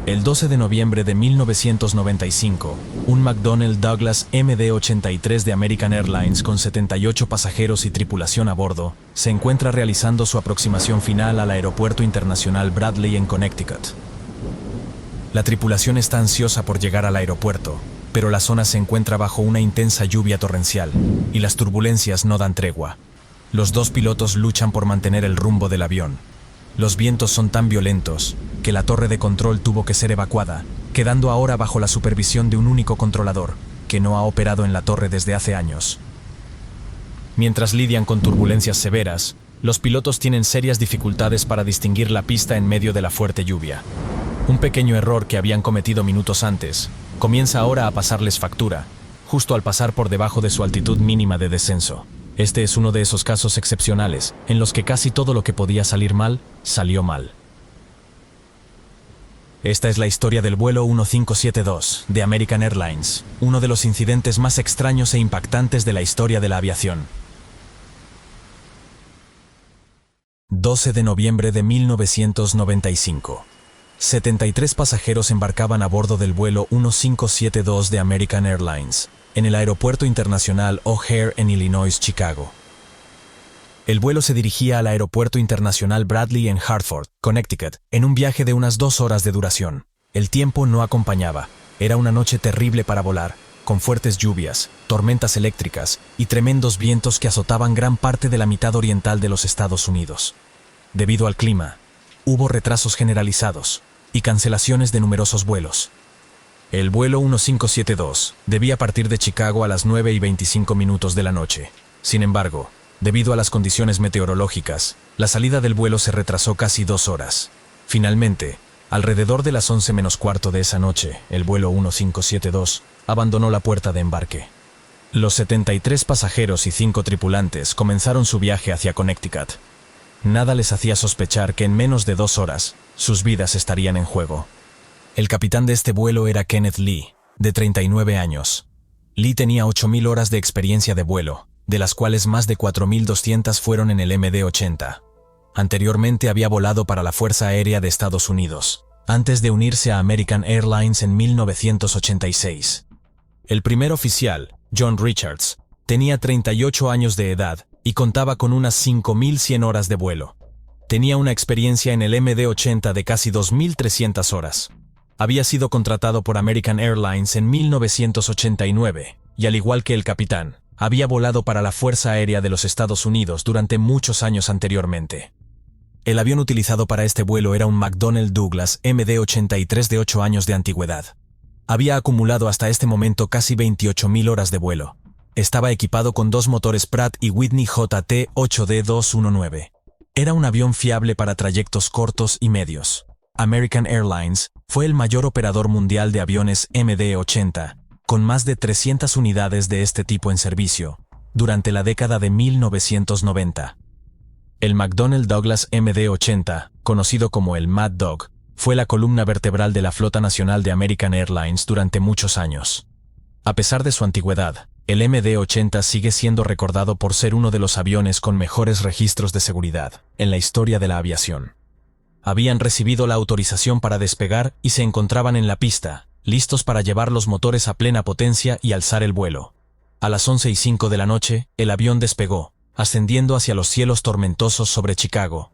El 12 de noviembre de 1995, un McDonnell Douglas MD-83 de American Airlines con 78 pasajeros y tripulación a bordo se encuentra realizando su aproximación final al Aeropuerto Internacional Bradley en Connecticut. La tripulación está ansiosa por llegar al aeropuerto, pero la zona se encuentra bajo una intensa lluvia torrencial y las turbulencias no dan tregua. Los dos pilotos luchan por mantener el rumbo del avión. Los vientos son tan violentos que la torre de control tuvo que ser evacuada, quedando ahora bajo la supervisión de un único controlador, que no ha operado en la torre desde hace años. Mientras lidian con turbulencias severas, los pilotos tienen serias dificultades para distinguir la pista en medio de la fuerte lluvia. Un pequeño error que habían cometido minutos antes comienza ahora a pasarles factura, justo al pasar por debajo de su altitud mínima de descenso. Este es uno de esos casos excepcionales, en los que casi todo lo que podía salir mal, salió mal. Esta es la historia del vuelo 1572 de American Airlines, uno de los incidentes más extraños e impactantes de la historia de la aviación. 12 de noviembre de 1995. 73 pasajeros embarcaban a bordo del vuelo 1572 de American Airlines, en el Aeropuerto Internacional O'Hare en Illinois, Chicago. El vuelo se dirigía al Aeropuerto Internacional Bradley en Hartford, Connecticut, en un viaje de unas 2 horas de duración. El tiempo no acompañaba. Era una noche terrible para volar, con fuertes lluvias, tormentas eléctricas y tremendos vientos que azotaban gran parte de la mitad oriental de los Estados Unidos. Debido al clima, hubo retrasos generalizados y cancelaciones de numerosos vuelos. El vuelo 1572 debía partir de Chicago a las 9:25 de la noche. Sin embargo, debido a las condiciones meteorológicas, la salida del vuelo se retrasó casi 2 horas. Finalmente, alrededor de las 11 menos cuarto de esa noche, el vuelo 1572 abandonó la puerta de embarque. Los 73 pasajeros y 5 tripulantes comenzaron su viaje hacia Connecticut. Nada les hacía sospechar que en menos de 2 horas, sus vidas estarían en juego. El capitán de este vuelo era Kenneth Lee, de 39 años. Lee tenía 8.000 horas de experiencia de vuelo, de las cuales más de 4.200 fueron en el MD-80. Anteriormente había volado para la Fuerza Aérea de Estados Unidos, antes de unirse a American Airlines en 1986. El primer oficial, John Richards, tenía 38 años de edad y contaba con unas 5.100 horas de vuelo. Tenía una experiencia en el MD-80 de casi 2.300 horas. Había sido contratado por American Airlines en 1989 y, al igual que el capitán, había volado para la Fuerza Aérea de los Estados Unidos durante muchos años anteriormente. El avión utilizado para este vuelo era un McDonnell Douglas MD-83 de 8 años de antigüedad. Había acumulado hasta este momento casi 28.000 horas de vuelo. Estaba equipado con 2 motores Pratt y Whitney JT8D219. Era un avión fiable para trayectos cortos y medios. American Airlines fue el mayor operador mundial de aviones MD-80, con más de 300 unidades de este tipo en servicio, durante la década de 1990. El McDonnell Douglas MD-80, conocido como el Mad Dog, fue la columna vertebral de la flota nacional de American Airlines durante muchos años. A pesar de su antigüedad, el MD-80 sigue siendo recordado por ser uno de los aviones con mejores registros de seguridad en la historia de la aviación. Habían recibido la autorización para despegar y se encontraban en la pista, listos para llevar los motores a plena potencia y alzar el vuelo. A las 11:05 de la noche, el avión despegó, ascendiendo hacia los cielos tormentosos sobre Chicago.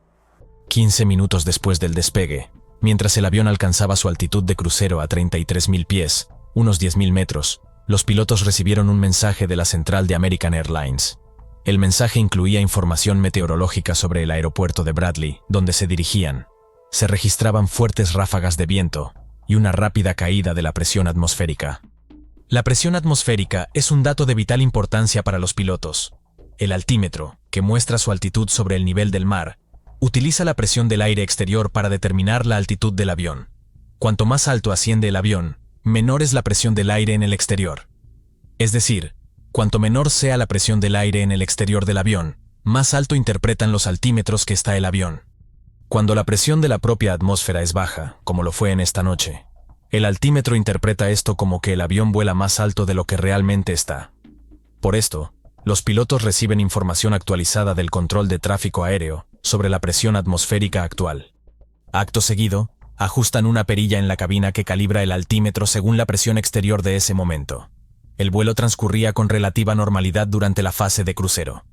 15 minutos después del despegue, mientras el avión alcanzaba su altitud de crucero a 33.000 pies, unos 10.000 metros, los pilotos recibieron un mensaje de la central de American Airlines. El mensaje incluía información meteorológica sobre el aeropuerto de Bradley, donde se dirigían. Se registraban fuertes ráfagas de viento y una rápida caída de la presión atmosférica. La presión atmosférica es un dato de vital importancia para los pilotos. El altímetro, que muestra su altitud sobre el nivel del mar, utiliza la presión del aire exterior para determinar la altitud del avión. Cuanto más alto asciende el avión, menor es la presión del aire en el exterior. Es decir, cuanto menor sea la presión del aire en el exterior del avión, más alto interpretan los altímetros que está el avión. Cuando la presión de la propia atmósfera es baja, como lo fue en esta noche, el altímetro interpreta esto como que el avión vuela más alto de lo que realmente está. Por esto, los pilotos reciben información actualizada del control de tráfico aéreo sobre la presión atmosférica actual. Acto seguido, Ajustan una perilla en la cabina que calibra el altímetro según la presión exterior de ese momento. El vuelo transcurría con relativa normalidad durante la fase de crucero.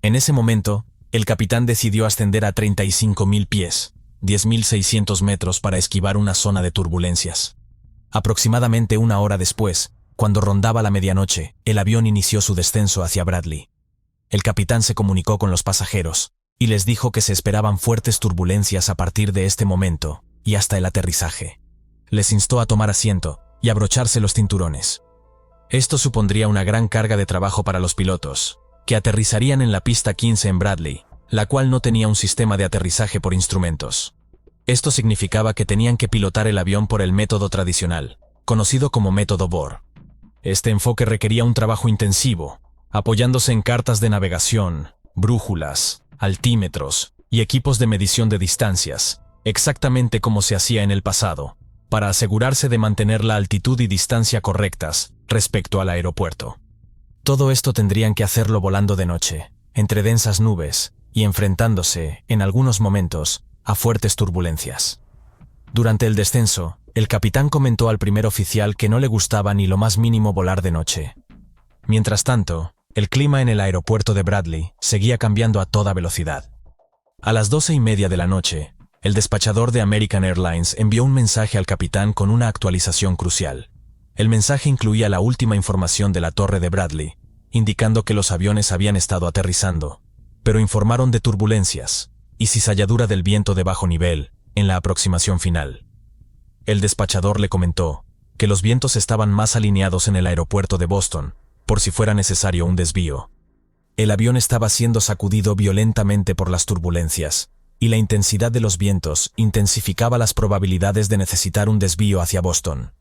En ese momento, el capitán decidió ascender a 35.000 pies, 10.600 metros para esquivar una zona de turbulencias. Aproximadamente una hora después, cuando rondaba la medianoche, el avión inició su descenso hacia Bradley. El capitán se comunicó con los pasajeros y les dijo que se esperaban fuertes turbulencias a partir de este momento y hasta el aterrizaje. Les instó a tomar asiento y abrocharse los cinturones. Esto supondría una gran carga de trabajo para los pilotos, que aterrizarían en la pista 15 en Bradley, la cual no tenía un sistema de aterrizaje por instrumentos. Esto significaba que tenían que pilotar el avión por el método tradicional, conocido como método Bohr. Este enfoque requería un trabajo intensivo, apoyándose en cartas de navegación, brújulas, altímetros y equipos de medición de distancias, exactamente como se hacía en el pasado, para asegurarse de mantener la altitud y distancia correctas respecto al aeropuerto. Todo esto tendrían que hacerlo volando de noche, entre densas nubes y enfrentándose, en algunos momentos, a fuertes turbulencias. Durante el descenso, el capitán comentó al primer oficial que no le gustaba ni lo más mínimo volar de noche. Mientras tanto, el clima en el aeropuerto de Bradley seguía cambiando a toda velocidad. A las 12:30 de la noche, el despachador de American Airlines envió un mensaje al capitán con una actualización crucial. El mensaje incluía la última información de la torre de Bradley, indicando que los aviones habían estado aterrizando, pero informaron de turbulencias y cizalladura del viento de bajo nivel en la aproximación final. El despachador le comentó que los vientos estaban más alineados en el aeropuerto de Boston, por si fuera necesario un desvío. El avión estaba siendo sacudido violentamente por las turbulencias, y la intensidad de los vientos intensificaba las probabilidades de necesitar un desvío hacia Boston.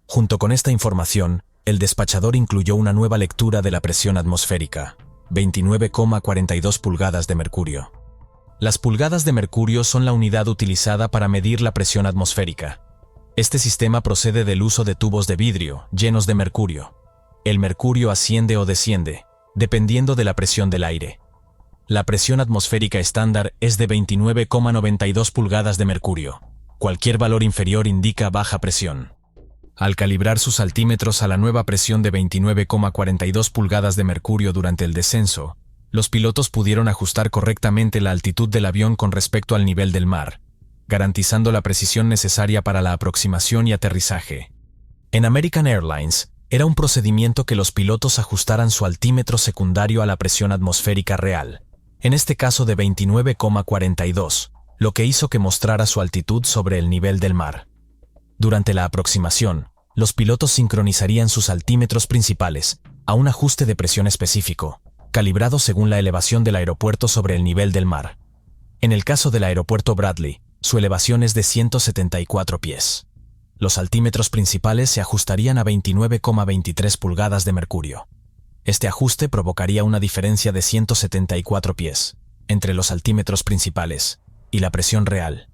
Junto con esta información, el despachador incluyó una nueva lectura de la presión atmosférica, 29,42 pulgadas de mercurio. Las pulgadas de mercurio son la unidad utilizada para medir la presión atmosférica. Este sistema procede del uso de tubos de vidrio llenos de mercurio. El mercurio asciende o desciende, dependiendo de la presión del aire. La presión atmosférica estándar es de 29,92 pulgadas de mercurio. Cualquier valor inferior indica baja presión. Al calibrar sus altímetros a la nueva presión de 29,42 pulgadas de mercurio durante el descenso, los pilotos pudieron ajustar correctamente la altitud del avión con respecto al nivel del mar, garantizando la precisión necesaria para la aproximación y aterrizaje. En American Airlines, era un procedimiento que los pilotos ajustaran su altímetro secundario a la presión atmosférica real, en este caso de 29,42, lo que hizo que mostrara su altitud sobre el nivel del mar. Durante la aproximación, los pilotos sincronizarían sus altímetros principales a un ajuste de presión específico, calibrado según la elevación del aeropuerto sobre el nivel del mar. En el caso del aeropuerto Bradley, su elevación es de 174 pies. Los altímetros principales se ajustarían a 29,23 pulgadas de mercurio. Este ajuste provocaría una diferencia de 174 pies entre los altímetros principales y la presión real.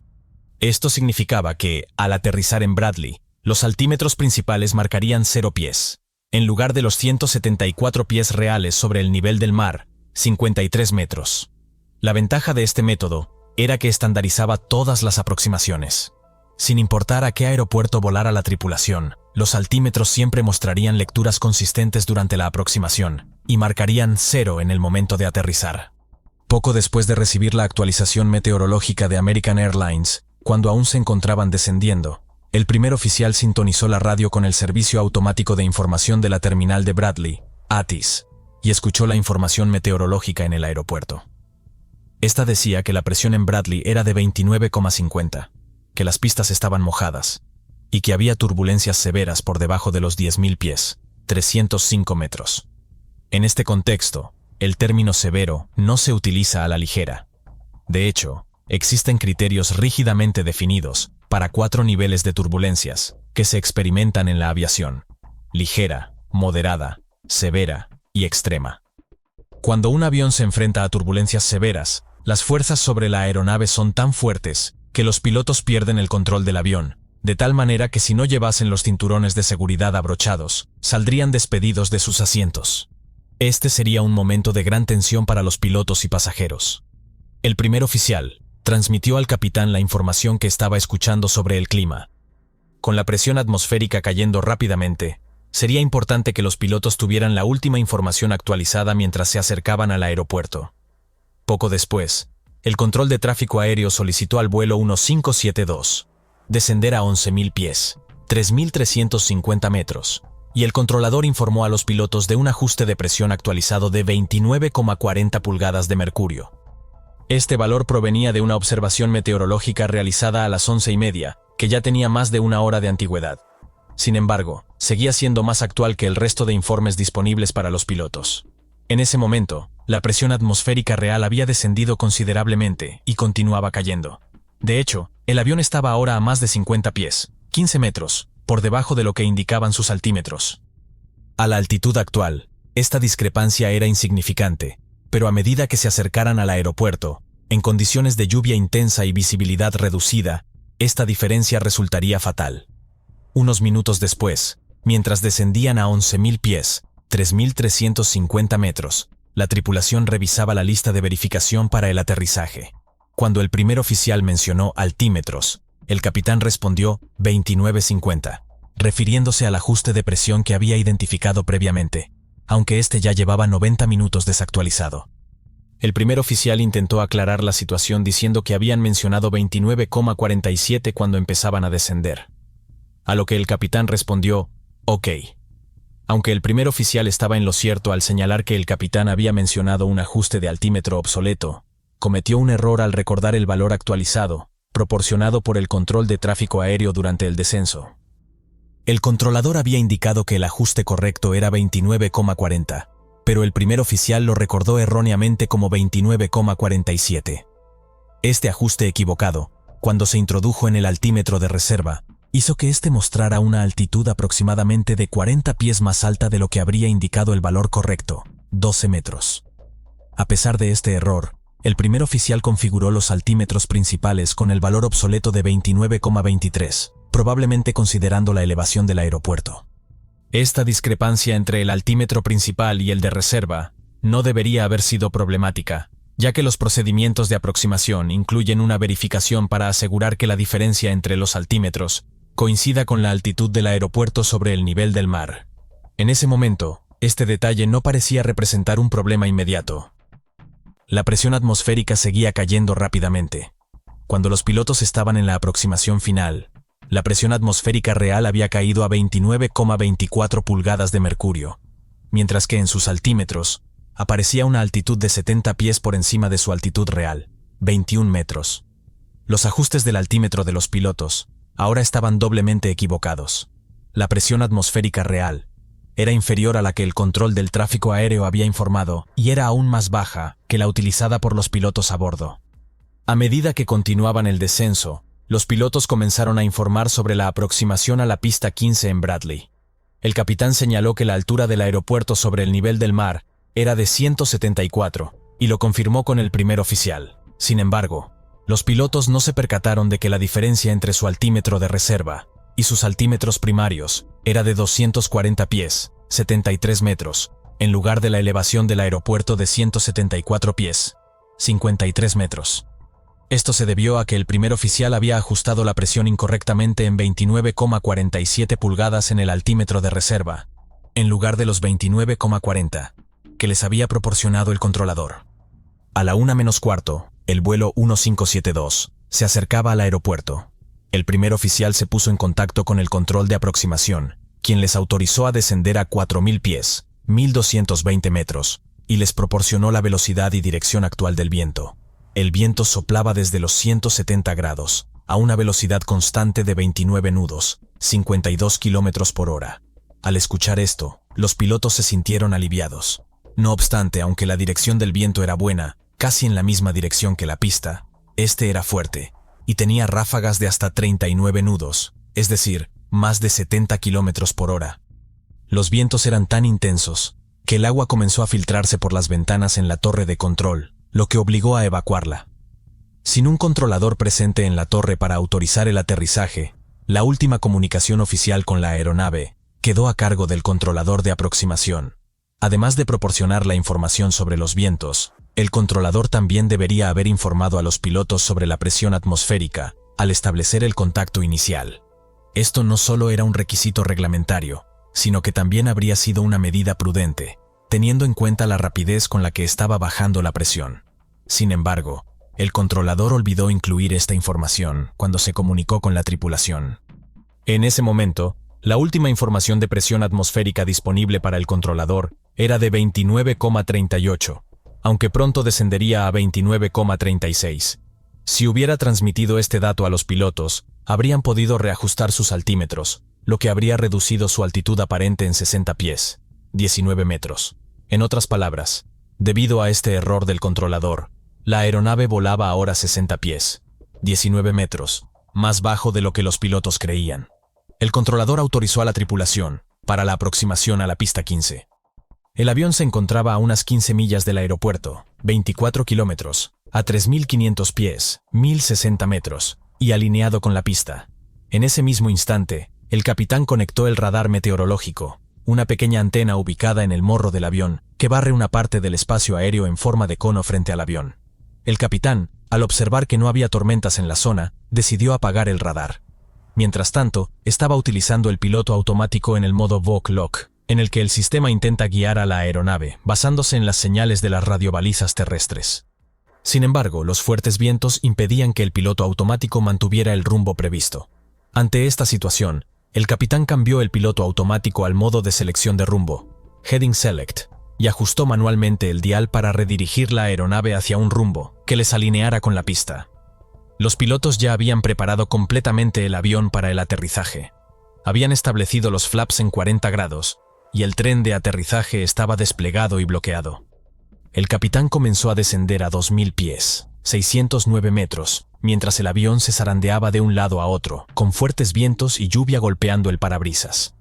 Esto significaba que, al aterrizar en Bradley, los altímetros principales marcarían 0 pies, en lugar de los 174 pies reales sobre el nivel del mar, 53 metros. La ventaja de este método era que estandarizaba todas las aproximaciones. Sin importar a qué aeropuerto volara la tripulación, los altímetros siempre mostrarían lecturas consistentes durante la aproximación y marcarían 0 en el momento de aterrizar. Poco después de recibir la actualización meteorológica de American Airlines, cuando aún se encontraban descendiendo, el primer oficial sintonizó la radio con el Servicio Automático de Información de la Terminal de Bradley, ATIS, y escuchó la información meteorológica en el aeropuerto. Esta decía que la presión en Bradley era de 29,50, que las pistas estaban mojadas, y que había turbulencias severas por debajo de los 10.000 pies, 305 metros. En este contexto, el término severo no se utiliza a la ligera. De hecho, existen criterios rígidamente definidos para 4 niveles de turbulencias que se experimentan en la aviación: ligera, moderada, severa y extrema. Cuando un avión se enfrenta a turbulencias severas, las fuerzas sobre la aeronave son tan fuertes que los pilotos pierden el control del avión, de tal manera que si no llevasen los cinturones de seguridad abrochados, saldrían despedidos de sus asientos. Este sería un momento de gran tensión para los pilotos y pasajeros. El primer oficial transmitió al capitán la información que estaba escuchando sobre el clima. Con la presión atmosférica cayendo rápidamente, sería importante que los pilotos tuvieran la última información actualizada mientras se acercaban al aeropuerto. Poco después, el control de tráfico aéreo solicitó al vuelo 1572 descender a 11.000 pies, 3.350 metros, y el controlador informó a los pilotos de un ajuste de presión actualizado de 29,40 pulgadas de mercurio. Este valor provenía de una observación meteorológica realizada a las 11:30, que ya tenía más de una hora de antigüedad. Sin embargo, seguía siendo más actual que el resto de informes disponibles para los pilotos. En ese momento, la presión atmosférica real había descendido considerablemente y continuaba cayendo. De hecho, el avión estaba ahora a más de 50 pies, 15 metros, por debajo de lo que indicaban sus altímetros. A la altitud actual, esta discrepancia era insignificante, pero a medida que se acercaran al aeropuerto, en condiciones de lluvia intensa y visibilidad reducida, esta diferencia resultaría fatal. Unos minutos después, mientras descendían a 11.000 pies, 3.350 metros, la tripulación revisaba la lista de verificación para el aterrizaje. Cuando el primer oficial mencionó altímetros, el capitán respondió 2950, refiriéndose al ajuste de presión que había identificado previamente, aunque este ya llevaba 90 minutos desactualizado. El primer oficial intentó aclarar la situación diciendo que habían mencionado 29,47 cuando empezaban a descender. A lo que el capitán respondió, OK. Aunque el primer oficial estaba en lo cierto al señalar que el capitán había mencionado un ajuste de altímetro obsoleto, cometió un error al recordar el valor actualizado, proporcionado por el control de tráfico aéreo durante el descenso. El controlador había indicado que el ajuste correcto era 29,40, pero el primer oficial lo recordó erróneamente como 29,47. Este ajuste equivocado, cuando se introdujo en el altímetro de reserva, hizo que éste mostrara una altitud aproximadamente de 40 pies más alta de lo que habría indicado el valor correcto, 12 metros. A pesar de este error, el primer oficial configuró los altímetros principales con el valor obsoleto de 29,23, probablemente considerando la elevación del aeropuerto. Esta discrepancia entre el altímetro principal y el de reserva no debería haber sido problemática, ya que los procedimientos de aproximación incluyen una verificación para asegurar que la diferencia entre los altímetros coincida con la altitud del aeropuerto sobre el nivel del mar. En ese momento, este detalle no parecía representar un problema inmediato. La presión atmosférica seguía cayendo rápidamente. Cuando los pilotos estaban en la aproximación final, la presión atmosférica real había caído a 29,24 pulgadas de mercurio, mientras que en sus altímetros aparecía una altitud de 70 pies por encima de su altitud real, 21 metros. Los ajustes del altímetro de los pilotos ahora estaban doblemente equivocados. La presión atmosférica real era inferior a la que el control del tráfico aéreo había informado y era aún más baja que la utilizada por los pilotos a bordo. A medida que continuaban el descenso, los pilotos comenzaron a informar sobre la aproximación a la pista 15 en Bradley. El capitán señaló que la altura del aeropuerto sobre el nivel del mar era de 174 y lo confirmó con el primer oficial. Sin embargo, los pilotos no se percataron de que la diferencia entre su altímetro de reserva y sus altímetros primarios era de 240 pies, 73 metros, en lugar de la elevación del aeropuerto de 174 pies, 53 metros. Esto se debió a que el primer oficial había ajustado la presión incorrectamente en 29,47 pulgadas en el altímetro de reserva, en lugar de los 29,40 que les había proporcionado el controlador. A la 1:15, el vuelo 1572 se acercaba al aeropuerto. El primer oficial se puso en contacto con el control de aproximación, quien les autorizó a descender a 4.000 pies, 1.220 metros, y les proporcionó la velocidad y dirección actual del viento. El viento soplaba desde los 170 grados, a una velocidad constante de 29 nudos, 52 kilómetros por hora. Al escuchar esto, los pilotos se sintieron aliviados. No obstante, aunque la dirección del viento era buena, casi en la misma dirección que la pista, este era fuerte, y tenía ráfagas de hasta 39 nudos, es decir, más de 70 kilómetros por hora. Los vientos eran tan intensos que el agua comenzó a filtrarse por las ventanas en la torre de control, lo que obligó a evacuarla. Sin un controlador presente en la torre para autorizar el aterrizaje, la última comunicación oficial con la aeronave quedó a cargo del controlador de aproximación. Además de proporcionar la información sobre los vientos, El controlador también debería haber informado a los pilotos sobre la presión atmosférica al establecer el contacto inicial. Esto no solo era un requisito reglamentario, sino que también habría sido una medida prudente, teniendo en cuenta la rapidez con la que estaba bajando la presión. Sin embargo, el controlador olvidó incluir esta información cuando se comunicó con la tripulación. En ese momento, la última información de presión atmosférica disponible para el controlador era de 29,38, aunque pronto descendería a 29,36. Si hubiera transmitido este dato a los pilotos, habrían podido reajustar sus altímetros, lo que habría reducido su altitud aparente en 60 pies, 19 metros. En otras palabras, debido a este error del controlador, la aeronave volaba ahora 60 pies, 19 metros, más bajo de lo que los pilotos creían. El controlador autorizó a la tripulación para la aproximación a la pista 15. El avión se encontraba a unas 15 millas del aeropuerto, 24 kilómetros, a 3.500 pies, 1.060 metros, y alineado con la pista. En ese mismo instante, el capitán conectó el radar meteorológico, una pequeña antena ubicada en el morro del avión que barre una parte del espacio aéreo en forma de cono frente al avión. El capitán, al observar que no había tormentas en la zona, decidió apagar el radar. Mientras tanto, estaba utilizando el piloto automático en el modo VOC-LOC, en el que el sistema intenta guiar a la aeronave, basándose en las señales de las radiobalizas terrestres. Sin embargo, los fuertes vientos impedían que el piloto automático mantuviera el rumbo previsto. Ante esta situación, el capitán cambió el piloto automático al modo de selección de rumbo, Heading Select, y ajustó manualmente el dial para redirigir la aeronave hacia un rumbo que les alineara con la pista. Los pilotos ya habían preparado completamente el avión para el aterrizaje. Habían establecido los flaps en 40 grados, y el tren de aterrizaje estaba desplegado y bloqueado. El capitán comenzó a descender a 2.000 pies, 609 metros, mientras el avión se zarandeaba de un lado a otro, con fuertes vientos y lluvia golpeando el parabrisas.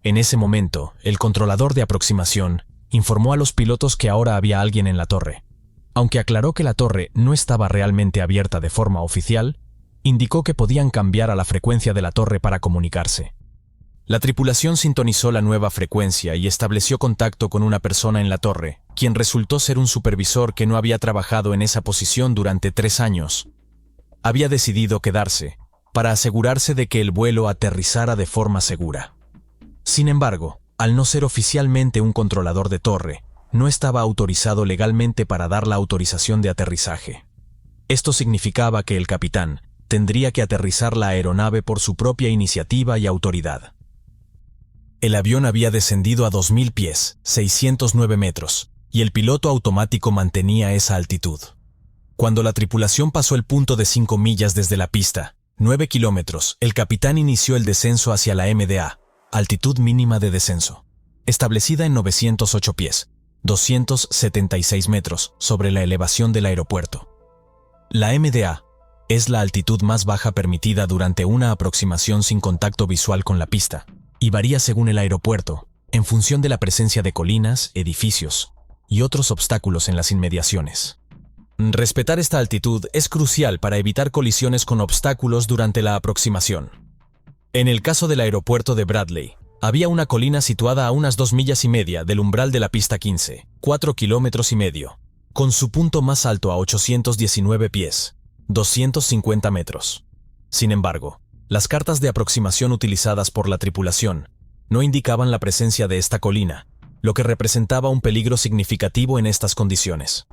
En ese momento, el controlador de aproximación informó a los pilotos que ahora había alguien en la torre. Aunque aclaró que la torre no estaba realmente abierta de forma oficial, indicó que podían cambiar a la frecuencia de la torre para comunicarse. La tripulación sintonizó la nueva frecuencia y estableció contacto con una persona en la torre, quien resultó ser un supervisor que no había trabajado en esa posición durante 3 años. Había decidido quedarse, para asegurarse de que el vuelo aterrizara de forma segura. Sin embargo, al no ser oficialmente un controlador de torre, no estaba autorizado legalmente para dar la autorización de aterrizaje. Esto significaba que el capitán tendría que aterrizar la aeronave por su propia iniciativa y autoridad. El avión había descendido a 2.000 pies, 609 metros, y el piloto automático mantenía esa altitud. Cuando la tripulación pasó el punto de 5 millas desde la pista, 9 kilómetros, el capitán inició el descenso hacia la MDA, altitud mínima de descenso, establecida en 908 pies, 276 metros sobre la elevación del aeropuerto. La MDA es la altitud más baja permitida durante una aproximación sin contacto visual con la pista, y varía según el aeropuerto, en función de la presencia de colinas, edificios y otros obstáculos en las inmediaciones. Respetar esta altitud es crucial para evitar colisiones con obstáculos durante la aproximación. En el caso del aeropuerto de Bradley, había una colina situada a unas 2,5 millas del umbral de la pista 15, 4,5 kilómetros, con su punto más alto a 819 pies, 250 metros. Sin embargo, las cartas de aproximación utilizadas por la tripulación no indicaban la presencia de esta colina, lo que representaba un peligro significativo en estas condiciones.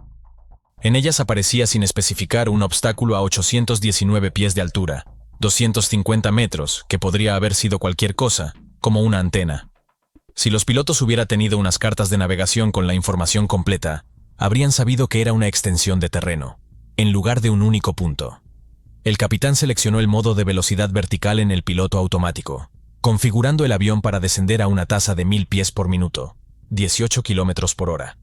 En ellas aparecía sin especificar un obstáculo a 819 pies de altura, 250 metros, que podría haber sido cualquier cosa, como una antena. Si los pilotos hubieran tenido unas cartas de navegación con la información completa, habrían sabido que era una extensión de terreno, en lugar de un único punto. El capitán seleccionó el modo de velocidad vertical en el piloto automático, configurando el avión para descender a una tasa de 1.000 pies por minuto, 18 kilómetros por hora.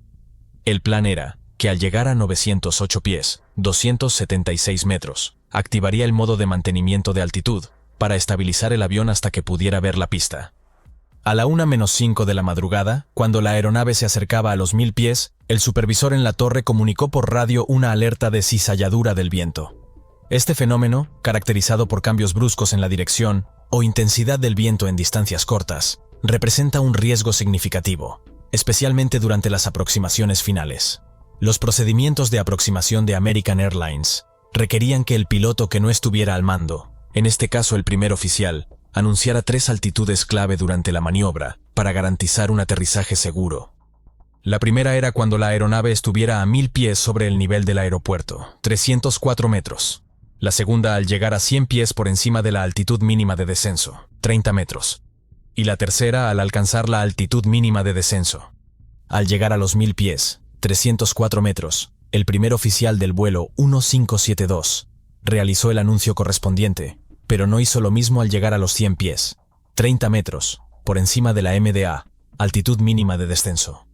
El plan era que al llegar a 908 pies, 276 metros, activaría el modo de mantenimiento de altitud para estabilizar el avión hasta que pudiera ver la pista. A la 1:05 de la madrugada, cuando la aeronave se acercaba a los 1.000 pies, el supervisor en la torre comunicó por radio una alerta de cizalladura del viento. Este fenómeno, caracterizado por cambios bruscos en la dirección o intensidad del viento en distancias cortas, representa un riesgo significativo, especialmente durante las aproximaciones finales. Los procedimientos de aproximación de American Airlines requerían que el piloto que no estuviera al mando, en este caso el primer oficial, anunciara 3 altitudes clave durante la maniobra para garantizar un aterrizaje seguro. La primera era cuando la aeronave estuviera a 1000 pies sobre el nivel del aeropuerto, 304 metros. La segunda al llegar a 100 pies por encima de la altitud mínima de descenso, 30 metros. Y la tercera al alcanzar la altitud mínima de descenso. Al llegar a los 1000 pies, 304 metros, el primer oficial del vuelo 1572 realizó el anuncio correspondiente, pero no hizo lo mismo al llegar a los 100 pies, 30 metros, por encima de la MDA, altitud mínima de descenso.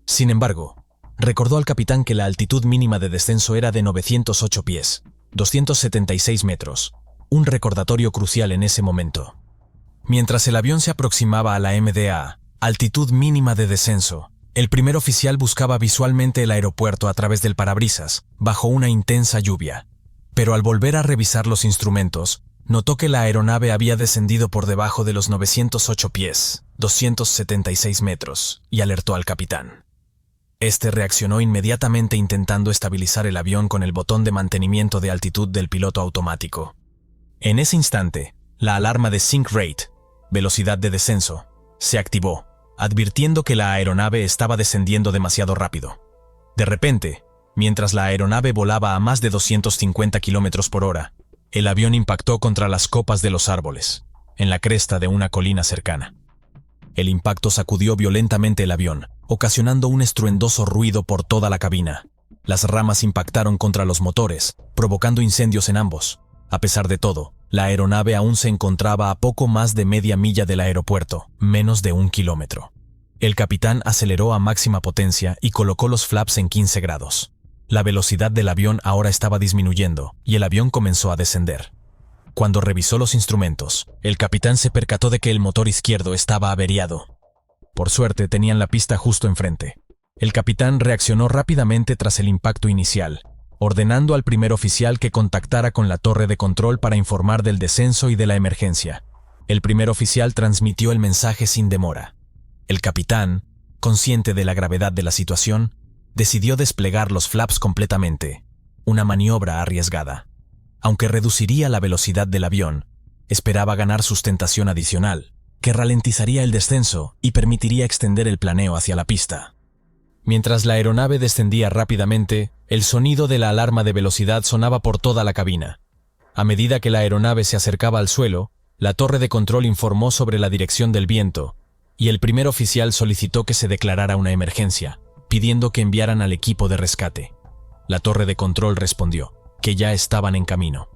Sin embargo, recordó al capitán que la altitud mínima de descenso era de 908 pies, 276 metros, un recordatorio crucial en ese momento. Mientras el avión se aproximaba a la MDA, altitud mínima de descenso, el primer oficial buscaba visualmente el aeropuerto a través del parabrisas, bajo una intensa lluvia. Pero al volver a revisar los instrumentos, notó que la aeronave había descendido por debajo de los 908 pies, 276 metros, y alertó al capitán. Este reaccionó inmediatamente intentando estabilizar el avión con el botón de mantenimiento de altitud del piloto automático. En ese instante, la alarma de Sink Rate, velocidad de descenso, se activó, advirtiendo que la aeronave estaba descendiendo demasiado rápido. De repente, mientras la aeronave volaba a más de 250 km por hora, el avión impactó contra las copas de los árboles, en la cresta de una colina cercana. El impacto sacudió violentamente el avión, ocasionando un estruendoso ruido por toda la cabina. Las ramas impactaron contra los motores, provocando incendios en ambos. A pesar de todo, la aeronave aún se encontraba a poco más de media milla del aeropuerto, menos de 1 kilómetro. El capitán aceleró a máxima potencia y colocó los flaps en 15 grados. La velocidad del avión ahora estaba disminuyendo y el avión comenzó a descender. Cuando revisó los instrumentos, el capitán se percató de que el motor izquierdo estaba averiado. Por suerte, tenían la pista justo enfrente. El capitán reaccionó rápidamente tras el impacto inicial, ordenando al primer oficial que contactara con la torre de control para informar del descenso y de la emergencia. El primer oficial transmitió el mensaje sin demora. El capitán, consciente de la gravedad de la situación, decidió desplegar los flaps completamente, una maniobra arriesgada. Aunque reduciría la velocidad del avión, esperaba ganar sustentación adicional, que ralentizaría el descenso y permitiría extender el planeo hacia la pista. Mientras la aeronave descendía rápidamente, el sonido de la alarma de velocidad sonaba por toda la cabina. A medida que la aeronave se acercaba al suelo, la torre de control informó sobre la dirección del viento, y el primer oficial solicitó que se declarara una emergencia, pidiendo que enviaran al equipo de rescate. La torre de control respondió que ya estaban en camino.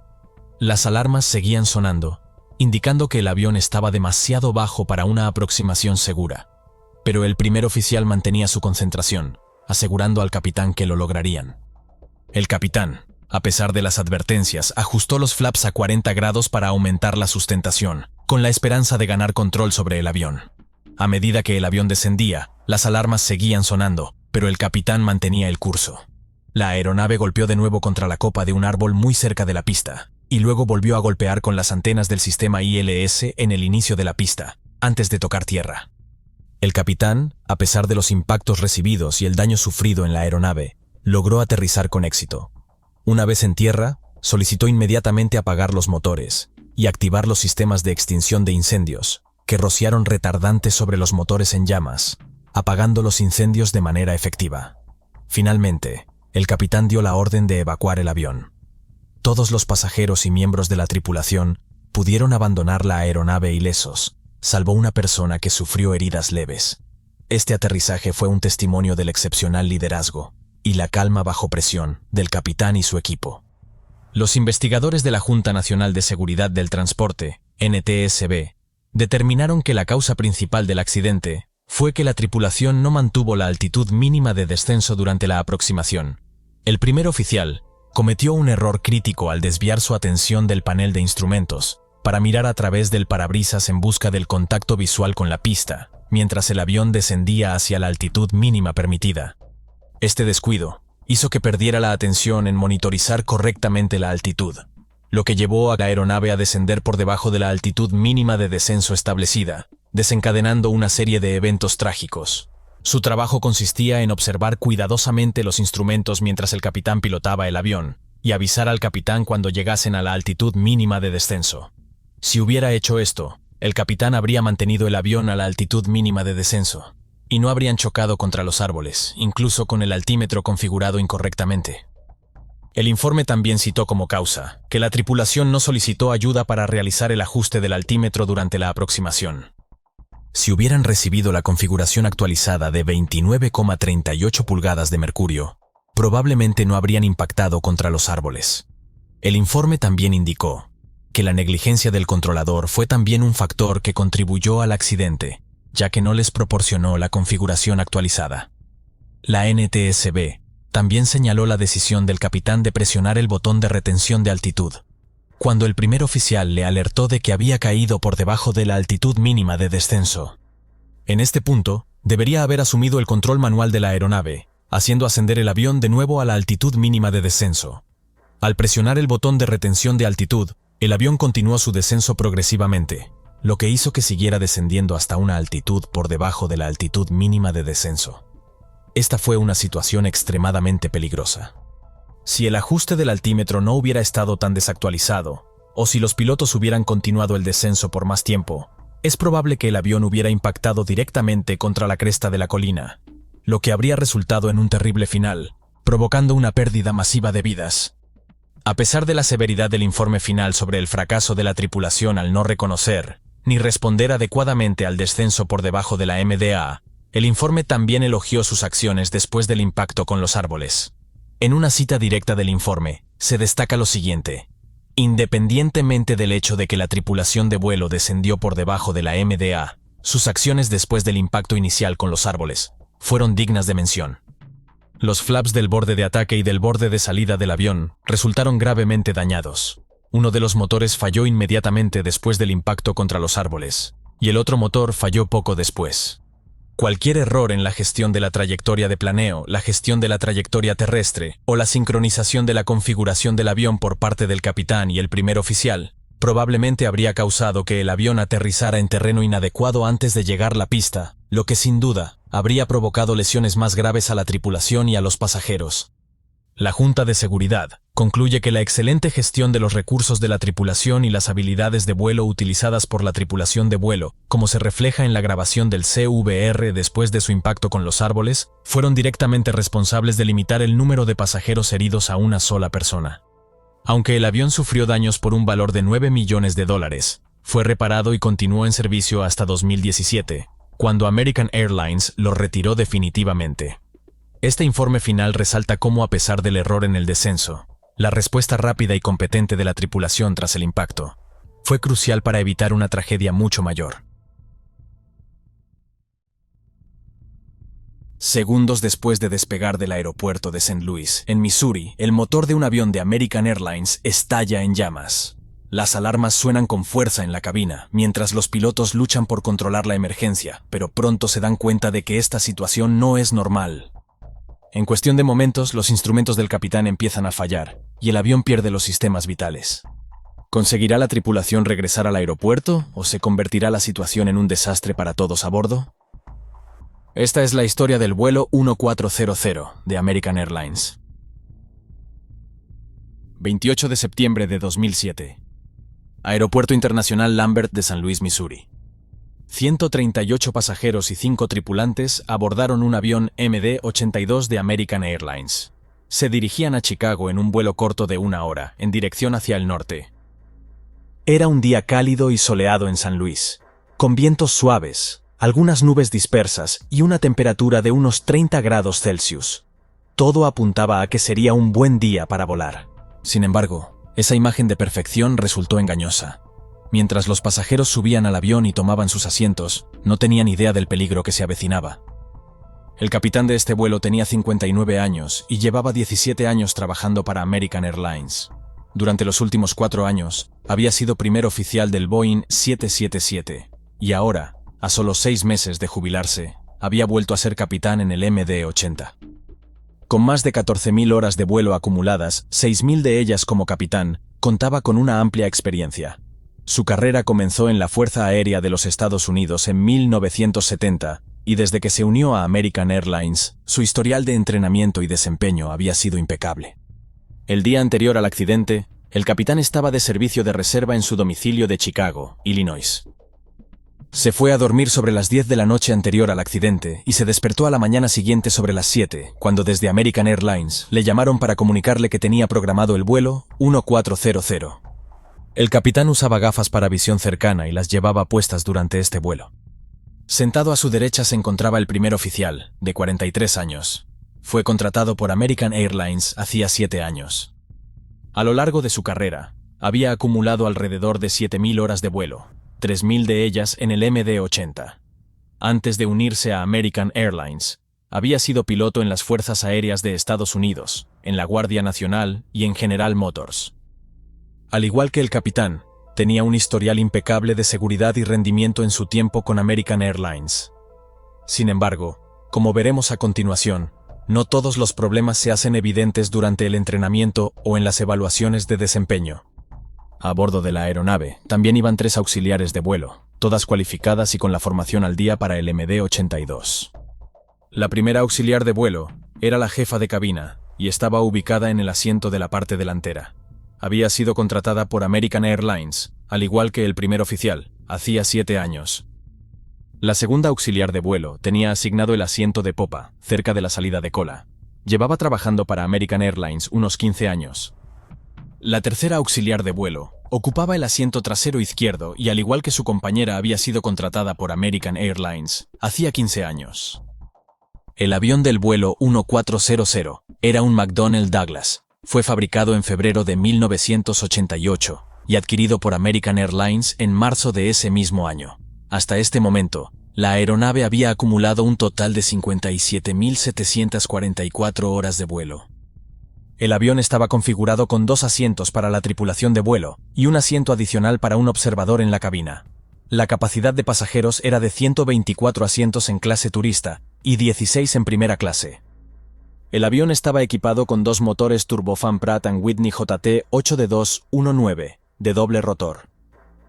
Las alarmas seguían sonando, indicando que el avión estaba demasiado bajo para una aproximación segura. Pero el primer oficial mantenía su concentración, asegurando al capitán que lo lograrían. El capitán, a pesar de las advertencias, ajustó los flaps a 40 grados para aumentar la sustentación, con la esperanza de ganar control sobre el avión. A medida que el avión descendía, las alarmas seguían sonando, pero el capitán mantenía el curso. La aeronave golpeó de nuevo contra la copa de un árbol muy cerca de la pista, y luego volvió a golpear con las antenas del sistema ILS en el inicio de la pista, antes de tocar tierra. El capitán, a pesar de los impactos recibidos y el daño sufrido en la aeronave, logró aterrizar con éxito. Una vez en tierra, solicitó inmediatamente apagar los motores y activar los sistemas de extinción de incendios, que rociaron retardantes sobre los motores en llamas, apagando los incendios de manera efectiva. Finalmente, el capitán dio la orden de evacuar el avión. Todos los pasajeros y miembros de la tripulación pudieron abandonar la aeronave ilesos, salvo una persona que sufrió heridas leves. Este aterrizaje fue un testimonio del excepcional liderazgo y la calma bajo presión del capitán y su equipo. Los investigadores de la Junta Nacional de Seguridad del Transporte, NTSB, determinaron que la causa principal del accidente fue que la tripulación no mantuvo la altitud mínima de descenso durante la aproximación. El primer oficial cometió un error crítico al desviar su atención del panel de instrumentos para mirar a través del parabrisas en busca del contacto visual con la pista, mientras el avión descendía hacia la altitud mínima permitida. Este descuido hizo que perdiera la atención en monitorizar correctamente la altitud, lo que llevó a la aeronave a descender por debajo de la altitud mínima de descenso establecida, desencadenando una serie de eventos trágicos. Su trabajo consistía en observar cuidadosamente los instrumentos mientras el capitán pilotaba el avión y avisar al capitán cuando llegasen a la altitud mínima de descenso. Si hubiera hecho esto, el capitán habría mantenido el avión a la altitud mínima de descenso y no habrían chocado contra los árboles, incluso con el altímetro configurado incorrectamente. El informe también citó como causa que la tripulación no solicitó ayuda para realizar el ajuste del altímetro durante la aproximación. Si hubieran recibido la configuración actualizada de 29,38 pulgadas de mercurio, probablemente no habrían impactado contra los árboles. El informe también indicó que la negligencia del controlador fue también un factor que contribuyó al accidente, ya que no les proporcionó la configuración actualizada. La NTSB también señaló la decisión del capitán de presionar el botón de retención de altitud, cuando el primer oficial le alertó de que había caído por debajo de la altitud mínima de descenso. En este punto, debería haber asumido el control manual de la aeronave, haciendo ascender el avión de nuevo a la altitud mínima de descenso. Al presionar el botón de retención de altitud, el avión continuó su descenso progresivamente, lo que hizo que siguiera descendiendo hasta una altitud por debajo de la altitud mínima de descenso. Esta fue una situación extremadamente peligrosa. Si el ajuste del altímetro no hubiera estado tan desactualizado, o si los pilotos hubieran continuado el descenso por más tiempo, es probable que el avión hubiera impactado directamente contra la cresta de la colina, lo que habría resultado en un terrible final, provocando una pérdida masiva de vidas. A pesar de la severidad del informe final sobre el fracaso de la tripulación al no reconocer ni responder adecuadamente al descenso por debajo de la MDA, el informe también elogió sus acciones después del impacto con los árboles. En una cita directa del informe, se destaca lo siguiente: independientemente del hecho de que la tripulación de vuelo descendió por debajo de la MDA, sus acciones después del impacto inicial con los árboles fueron dignas de mención. Los flaps del borde de ataque y del borde de salida del avión resultaron gravemente dañados. Uno de los motores falló inmediatamente después del impacto contra los árboles, y el otro motor falló poco después. Cualquier error en la gestión de la trayectoria de planeo, la gestión de la trayectoria terrestre o la sincronización de la configuración del avión por parte del capitán y el primer oficial probablemente habría causado que el avión aterrizara en terreno inadecuado antes de llegar a la pista, lo que sin duda habría provocado lesiones más graves a la tripulación y a los pasajeros. La Junta de Seguridad concluye que la excelente gestión de los recursos de la tripulación y las habilidades de vuelo utilizadas por la tripulación de vuelo, como se refleja en la grabación del CVR después de su impacto con los árboles, fueron directamente responsables de limitar el número de pasajeros heridos a una sola persona. Aunque el avión sufrió daños por un valor de $9 millones, fue reparado y continuó en servicio hasta 2017, cuando American Airlines lo retiró definitivamente. Este informe final resalta cómo, a pesar del error en el descenso, la respuesta rápida y competente de la tripulación tras el impacto fue crucial para evitar una tragedia mucho mayor. Segundos después de despegar del aeropuerto de St. Louis, en Missouri, el motor de un avión de American Airlines estalla en llamas. Las alarmas suenan con fuerza en la cabina, mientras los pilotos luchan por controlar la emergencia, pero pronto se dan cuenta de que esta situación no es normal. En cuestión de momentos, los instrumentos del capitán empiezan a fallar, y el avión pierde los sistemas vitales. ¿Conseguirá la tripulación regresar al aeropuerto, o se convertirá la situación en un desastre para todos a bordo? Esta es la historia del vuelo 1400 de American Airlines. 28 de septiembre de 2007. Aeropuerto Internacional Lambert de San Luis, Missouri. 138 pasajeros y 5 tripulantes abordaron un avión MD-82 de American Airlines. Se dirigían a Chicago en un vuelo corto de 1 hora, en dirección hacia el norte. Era un día cálido y soleado en San Luis, con vientos suaves, algunas nubes dispersas y una temperatura de unos 30 grados Celsius. Todo apuntaba a que sería un buen día para volar. Sin embargo, esa imagen de perfección resultó engañosa. Mientras los pasajeros subían al avión y tomaban sus asientos, no tenían idea del peligro que se avecinaba. El capitán de este vuelo tenía 59 años y llevaba 17 años trabajando para American Airlines. Durante los últimos 4 años, había sido primer oficial del Boeing 777, y ahora, a solo 6 meses de jubilarse, había vuelto a ser capitán en el MD-80. Con más de 14.000 horas de vuelo acumuladas, 6.000 de ellas como capitán, contaba con una amplia experiencia. Su carrera comenzó en la Fuerza Aérea de los Estados Unidos en 1970 y desde que se unió a American Airlines, su historial de entrenamiento y desempeño había sido impecable. El día anterior al accidente, el capitán estaba de servicio de reserva en su domicilio de Chicago, Illinois. Se fue a dormir sobre las 10 de la noche anterior al accidente y se despertó a la mañana siguiente sobre las 7, cuando desde American Airlines le llamaron para comunicarle que tenía programado el vuelo 1400. El capitán usaba gafas para visión cercana y las llevaba puestas durante este vuelo. Sentado a su derecha se encontraba el primer oficial, de 43 años. Fue contratado por American Airlines hacía 7 años. A lo largo de su carrera, había acumulado alrededor de 7.000 horas de vuelo, 3.000 de ellas en el MD-80. Antes de unirse a American Airlines, había sido piloto en las Fuerzas Aéreas de Estados Unidos, en la Guardia Nacional y en General Motors. Al igual que el capitán, tenía un historial impecable de seguridad y rendimiento en su tiempo con American Airlines. Sin embargo, como veremos a continuación, no todos los problemas se hacen evidentes durante el entrenamiento o en las evaluaciones de desempeño. A bordo de la aeronave también iban 3 auxiliares de vuelo, todas cualificadas y con la formación al día para el MD-82. La primera auxiliar de vuelo era la jefa de cabina y estaba ubicada en el asiento de la parte delantera. Había sido contratada por American Airlines, al igual que el primer oficial, hacía 7 años. La segunda auxiliar de vuelo tenía asignado el asiento de popa, cerca de la salida de cola. Llevaba trabajando para American Airlines unos 15 años. La tercera auxiliar de vuelo ocupaba el asiento trasero izquierdo y al igual que su compañera había sido contratada por American Airlines, hacía 15 años. El avión del vuelo 1400 era un McDonnell Douglas. Fue fabricado en febrero de 1988 y adquirido por American Airlines en marzo de ese mismo año. Hasta este momento, la aeronave había acumulado un total de 57.744 horas de vuelo. El avión estaba configurado con 2 asientos para la tripulación de vuelo y un asiento adicional para un observador en la cabina. La capacidad de pasajeros era de 124 asientos en clase turista y 16 en primera clase. El avión estaba equipado con 2 motores turbofan Pratt & Whitney JT8D219 de doble rotor.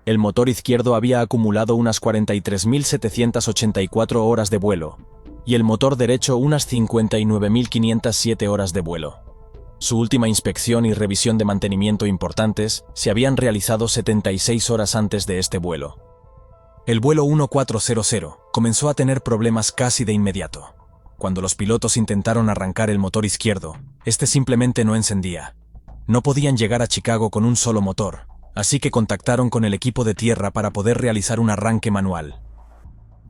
El motor izquierdo había acumulado unas 43.784 horas de vuelo y el motor derecho unas 59.507 horas de vuelo. Su última inspección y revisión de mantenimiento importantes se habían realizado 76 horas antes de este vuelo. El vuelo 1400 comenzó a tener problemas casi de inmediato. Cuando los pilotos intentaron arrancar el motor izquierdo, este simplemente no encendía. No podían llegar a Chicago con un solo motor, así que contactaron con el equipo de tierra para poder realizar un arranque manual.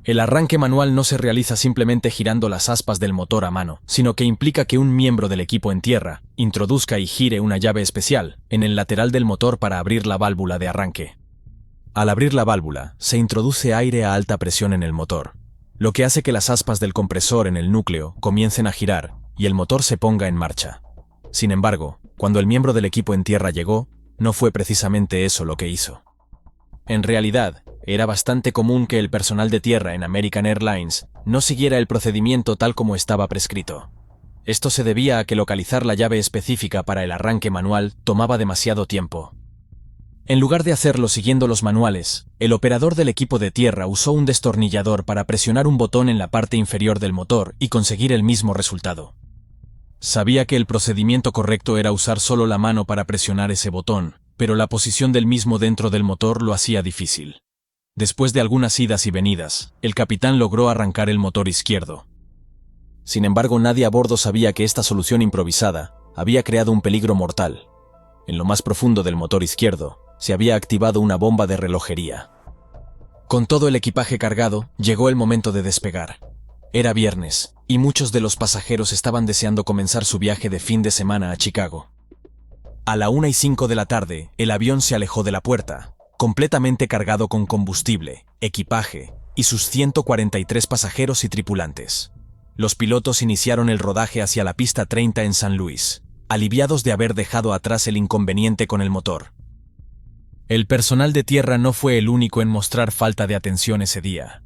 El arranque manual no se realiza simplemente girando las aspas del motor a mano, sino que implica que un miembro del equipo en tierra introduzca y gire una llave especial en el lateral del motor para abrir la válvula de arranque. Al abrir la válvula, se introduce aire a alta presión en el motor, lo que hace que las aspas del compresor en el núcleo comiencen a girar y el motor se ponga en marcha. Sin embargo, cuando el miembro del equipo en tierra llegó, no fue precisamente eso lo que hizo. En realidad, era bastante común que el personal de tierra en American Airlines no siguiera el procedimiento tal como estaba prescrito. Esto se debía a que localizar la llave específica para el arranque manual tomaba demasiado tiempo. En lugar de hacerlo siguiendo los manuales, el operador del equipo de tierra usó un destornillador para presionar un botón en la parte inferior del motor y conseguir el mismo resultado. Sabía que el procedimiento correcto era usar solo la mano para presionar ese botón, pero la posición del mismo dentro del motor lo hacía difícil. Después de algunas idas y venidas, el capitán logró arrancar el motor izquierdo. Sin embargo, nadie a bordo sabía que esta solución improvisada había creado un peligro mortal. En lo más profundo del motor izquierdo, se había activado una bomba de relojería. Con todo el equipaje cargado, llegó el momento de despegar. Era viernes, y muchos de los pasajeros estaban deseando comenzar su viaje de fin de semana a Chicago. A la 1:05 de la tarde, el avión se alejó de la puerta, completamente cargado con combustible, equipaje y sus 143 pasajeros y tripulantes. Los pilotos iniciaron el rodaje hacia la pista 30 en San Luis, aliviados de haber dejado atrás el inconveniente con el motor. El personal de tierra no fue el único en mostrar falta de atención ese día.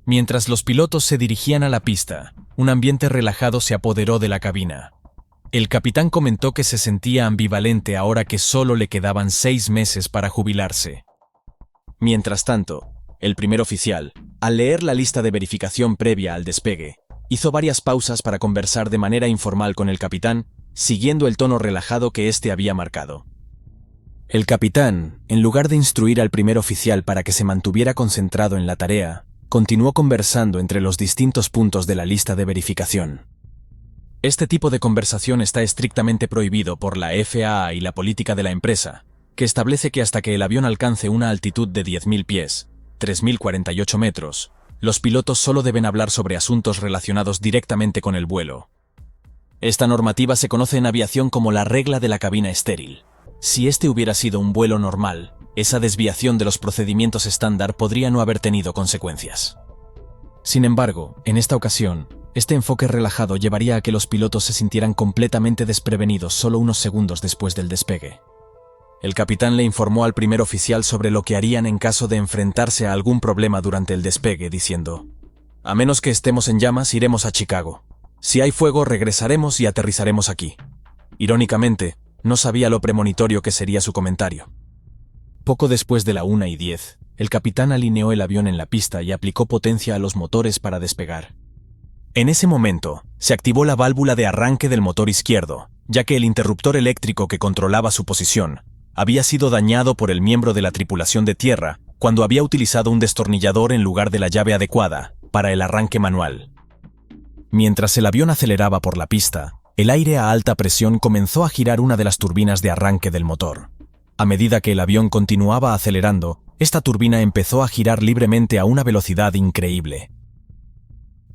Mientras los pilotos se dirigían a la pista, un ambiente relajado se apoderó de la cabina. El capitán comentó que se sentía ambivalente ahora que solo le quedaban 6 meses para jubilarse. Mientras tanto, el primer oficial, al leer la lista de verificación previa al despegue, hizo varias pausas para conversar de manera informal con el capitán, siguiendo el tono relajado que éste había marcado. El capitán, en lugar de instruir al primer oficial para que se mantuviera concentrado en la tarea, continuó conversando entre los distintos puntos de la lista de verificación. Este tipo de conversación está estrictamente prohibido por la FAA y la política de la empresa, que establece que hasta que el avión alcance una altitud de 10.000 pies, 3.048 metros, los pilotos solo deben hablar sobre asuntos relacionados directamente con el vuelo. Esta normativa se conoce en aviación como la regla de la cabina estéril. Si este hubiera sido un vuelo normal, esa desviación de los procedimientos estándar podría no haber tenido consecuencias. Sin embargo, en esta ocasión, este enfoque relajado llevaría a que los pilotos se sintieran completamente desprevenidos solo unos segundos después del despegue. El capitán le informó al primer oficial sobre lo que harían en caso de enfrentarse a algún problema durante el despegue, diciendo: «A menos que estemos en llamas, iremos a Chicago. Si hay fuego, regresaremos y aterrizaremos aquí». Irónicamente, no sabía lo premonitorio que sería su comentario. Poco después de la 1:10, el capitán alineó el avión en la pista y aplicó potencia a los motores para despegar. En ese momento, se activó la válvula de arranque del motor izquierdo, ya que el interruptor eléctrico que controlaba su posición había sido dañado por el miembro de la tripulación de tierra cuando había utilizado un destornillador en lugar de la llave adecuada para el arranque manual. Mientras el avión aceleraba por la pista, el aire a alta presión comenzó a girar una de las turbinas de arranque del motor. A medida que el avión continuaba acelerando, esta turbina empezó a girar libremente a una velocidad increíble.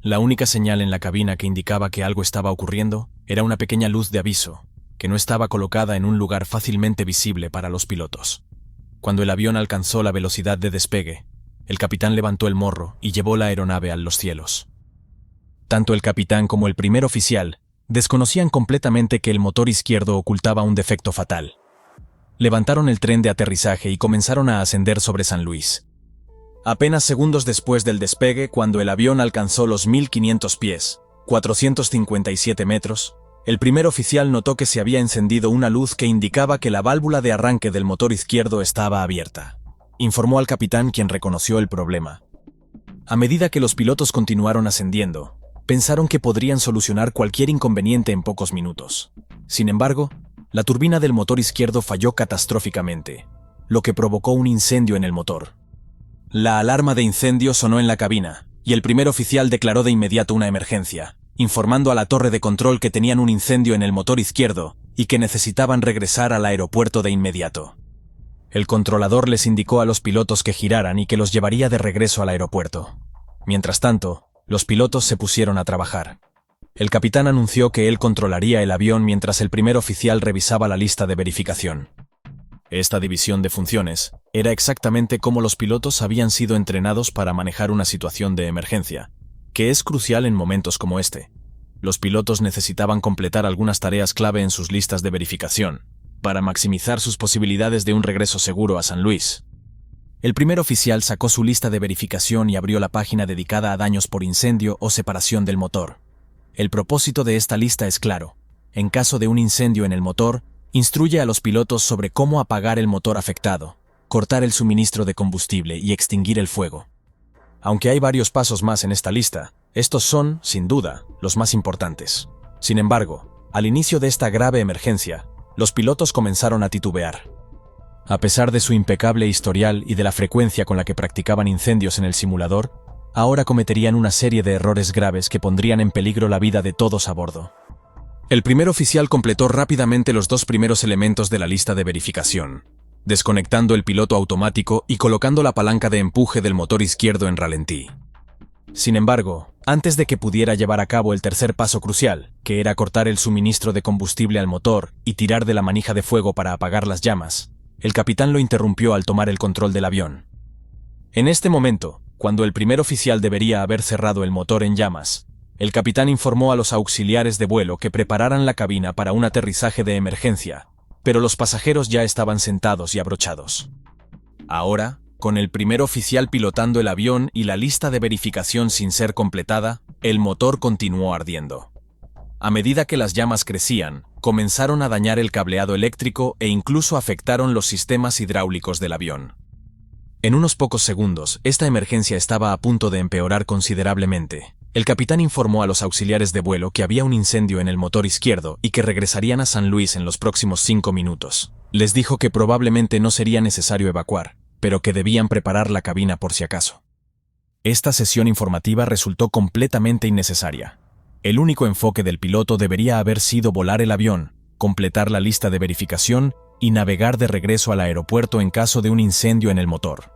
La única señal en la cabina que indicaba que algo estaba ocurriendo era una pequeña luz de aviso, que no estaba colocada en un lugar fácilmente visible para los pilotos. Cuando el avión alcanzó la velocidad de despegue, el capitán levantó el morro y llevó la aeronave a los cielos. Tanto el capitán como el primer oficial desconocían completamente que el motor izquierdo ocultaba un defecto fatal. Levantaron el tren de aterrizaje y comenzaron a ascender sobre San Luis. Apenas segundos después del despegue, cuando el avión alcanzó los 1.500 pies, 457 metros, el primer oficial notó que se había encendido una luz que indicaba que la válvula de arranque del motor izquierdo estaba abierta. Informó al capitán, quien reconoció el problema. A medida que los pilotos continuaron ascendiendo, pensaron que podrían solucionar cualquier inconveniente en pocos minutos. Sin embargo, la turbina del motor izquierdo falló catastróficamente, lo que provocó un incendio en el motor. La alarma de incendio sonó en la cabina, y el primer oficial declaró de inmediato una emergencia, informando a la torre de control que tenían un incendio en el motor izquierdo y que necesitaban regresar al aeropuerto de inmediato. El controlador les indicó a los pilotos que giraran y que los llevaría de regreso al aeropuerto. Mientras tanto, los pilotos se pusieron a trabajar. El capitán anunció que él controlaría el avión mientras el primer oficial revisaba la lista de verificación. Esta división de funciones era exactamente como los pilotos habían sido entrenados para manejar una situación de emergencia, que es crucial en momentos como este. Los pilotos necesitaban completar algunas tareas clave en sus listas de verificación, para maximizar sus posibilidades de un regreso seguro a San Luis. El primer oficial sacó su lista de verificación y abrió la página dedicada a daños por incendio o separación del motor. El propósito de esta lista es claro. En caso de un incendio en el motor, instruye a los pilotos sobre cómo apagar el motor afectado, cortar el suministro de combustible y extinguir el fuego. Aunque hay varios pasos más en esta lista, estos son, sin duda, los más importantes. Sin embargo, al inicio de esta grave emergencia, los pilotos comenzaron a titubear. A pesar de su impecable historial y de la frecuencia con la que practicaban incendios en el simulador, ahora cometerían una serie de errores graves que pondrían en peligro la vida de todos a bordo. El primer oficial completó rápidamente los dos primeros elementos de la lista de verificación, desconectando el piloto automático y colocando la palanca de empuje del motor izquierdo en ralentí. Sin embargo, antes de que pudiera llevar a cabo el tercer paso crucial, que era cortar el suministro de combustible al motor y tirar de la manija de fuego para apagar las llamas, el capitán lo interrumpió al tomar el control del avión. En este momento, cuando el primer oficial debería haber cerrado el motor en llamas, el capitán informó a los auxiliares de vuelo que prepararan la cabina para un aterrizaje de emergencia, pero los pasajeros ya estaban sentados y abrochados. Ahora, con el primer oficial pilotando el avión y la lista de verificación sin ser completada, el motor continuó ardiendo. A medida que las llamas crecían, comenzaron a dañar el cableado eléctrico e incluso afectaron los sistemas hidráulicos del avión. En unos pocos segundos, esta emergencia estaba a punto de empeorar considerablemente. El capitán informó a los auxiliares de vuelo que había un incendio en el motor izquierdo y que regresarían a San Luis en los próximos 5 minutos. Les dijo que probablemente no sería necesario evacuar, pero que debían preparar la cabina por si acaso. Esta sesión informativa resultó completamente innecesaria. El único enfoque del piloto debería haber sido volar el avión, completar la lista de verificación y navegar de regreso al aeropuerto en caso de un incendio en el motor.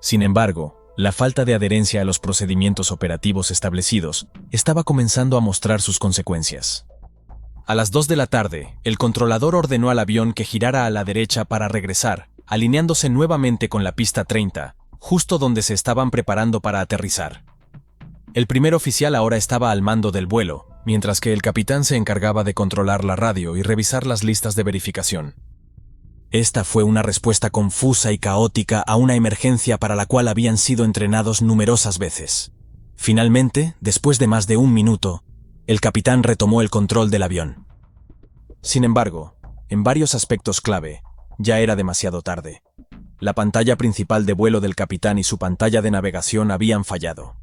Sin embargo, la falta de adherencia a los procedimientos operativos establecidos estaba comenzando a mostrar sus consecuencias. A las 2 de la tarde, el controlador ordenó al avión que girara a la derecha para regresar, alineándose nuevamente con la pista 30, justo donde se estaban preparando para aterrizar. El primer oficial ahora estaba al mando del vuelo, mientras que el capitán se encargaba de controlar la radio y revisar las listas de verificación. Esta fue una respuesta confusa y caótica a una emergencia para la cual habían sido entrenados numerosas veces. Finalmente, después de más de 1 minuto, el capitán retomó el control del avión. Sin embargo, en varios aspectos clave, ya era demasiado tarde. La pantalla principal de vuelo del capitán y su pantalla de navegación habían fallado.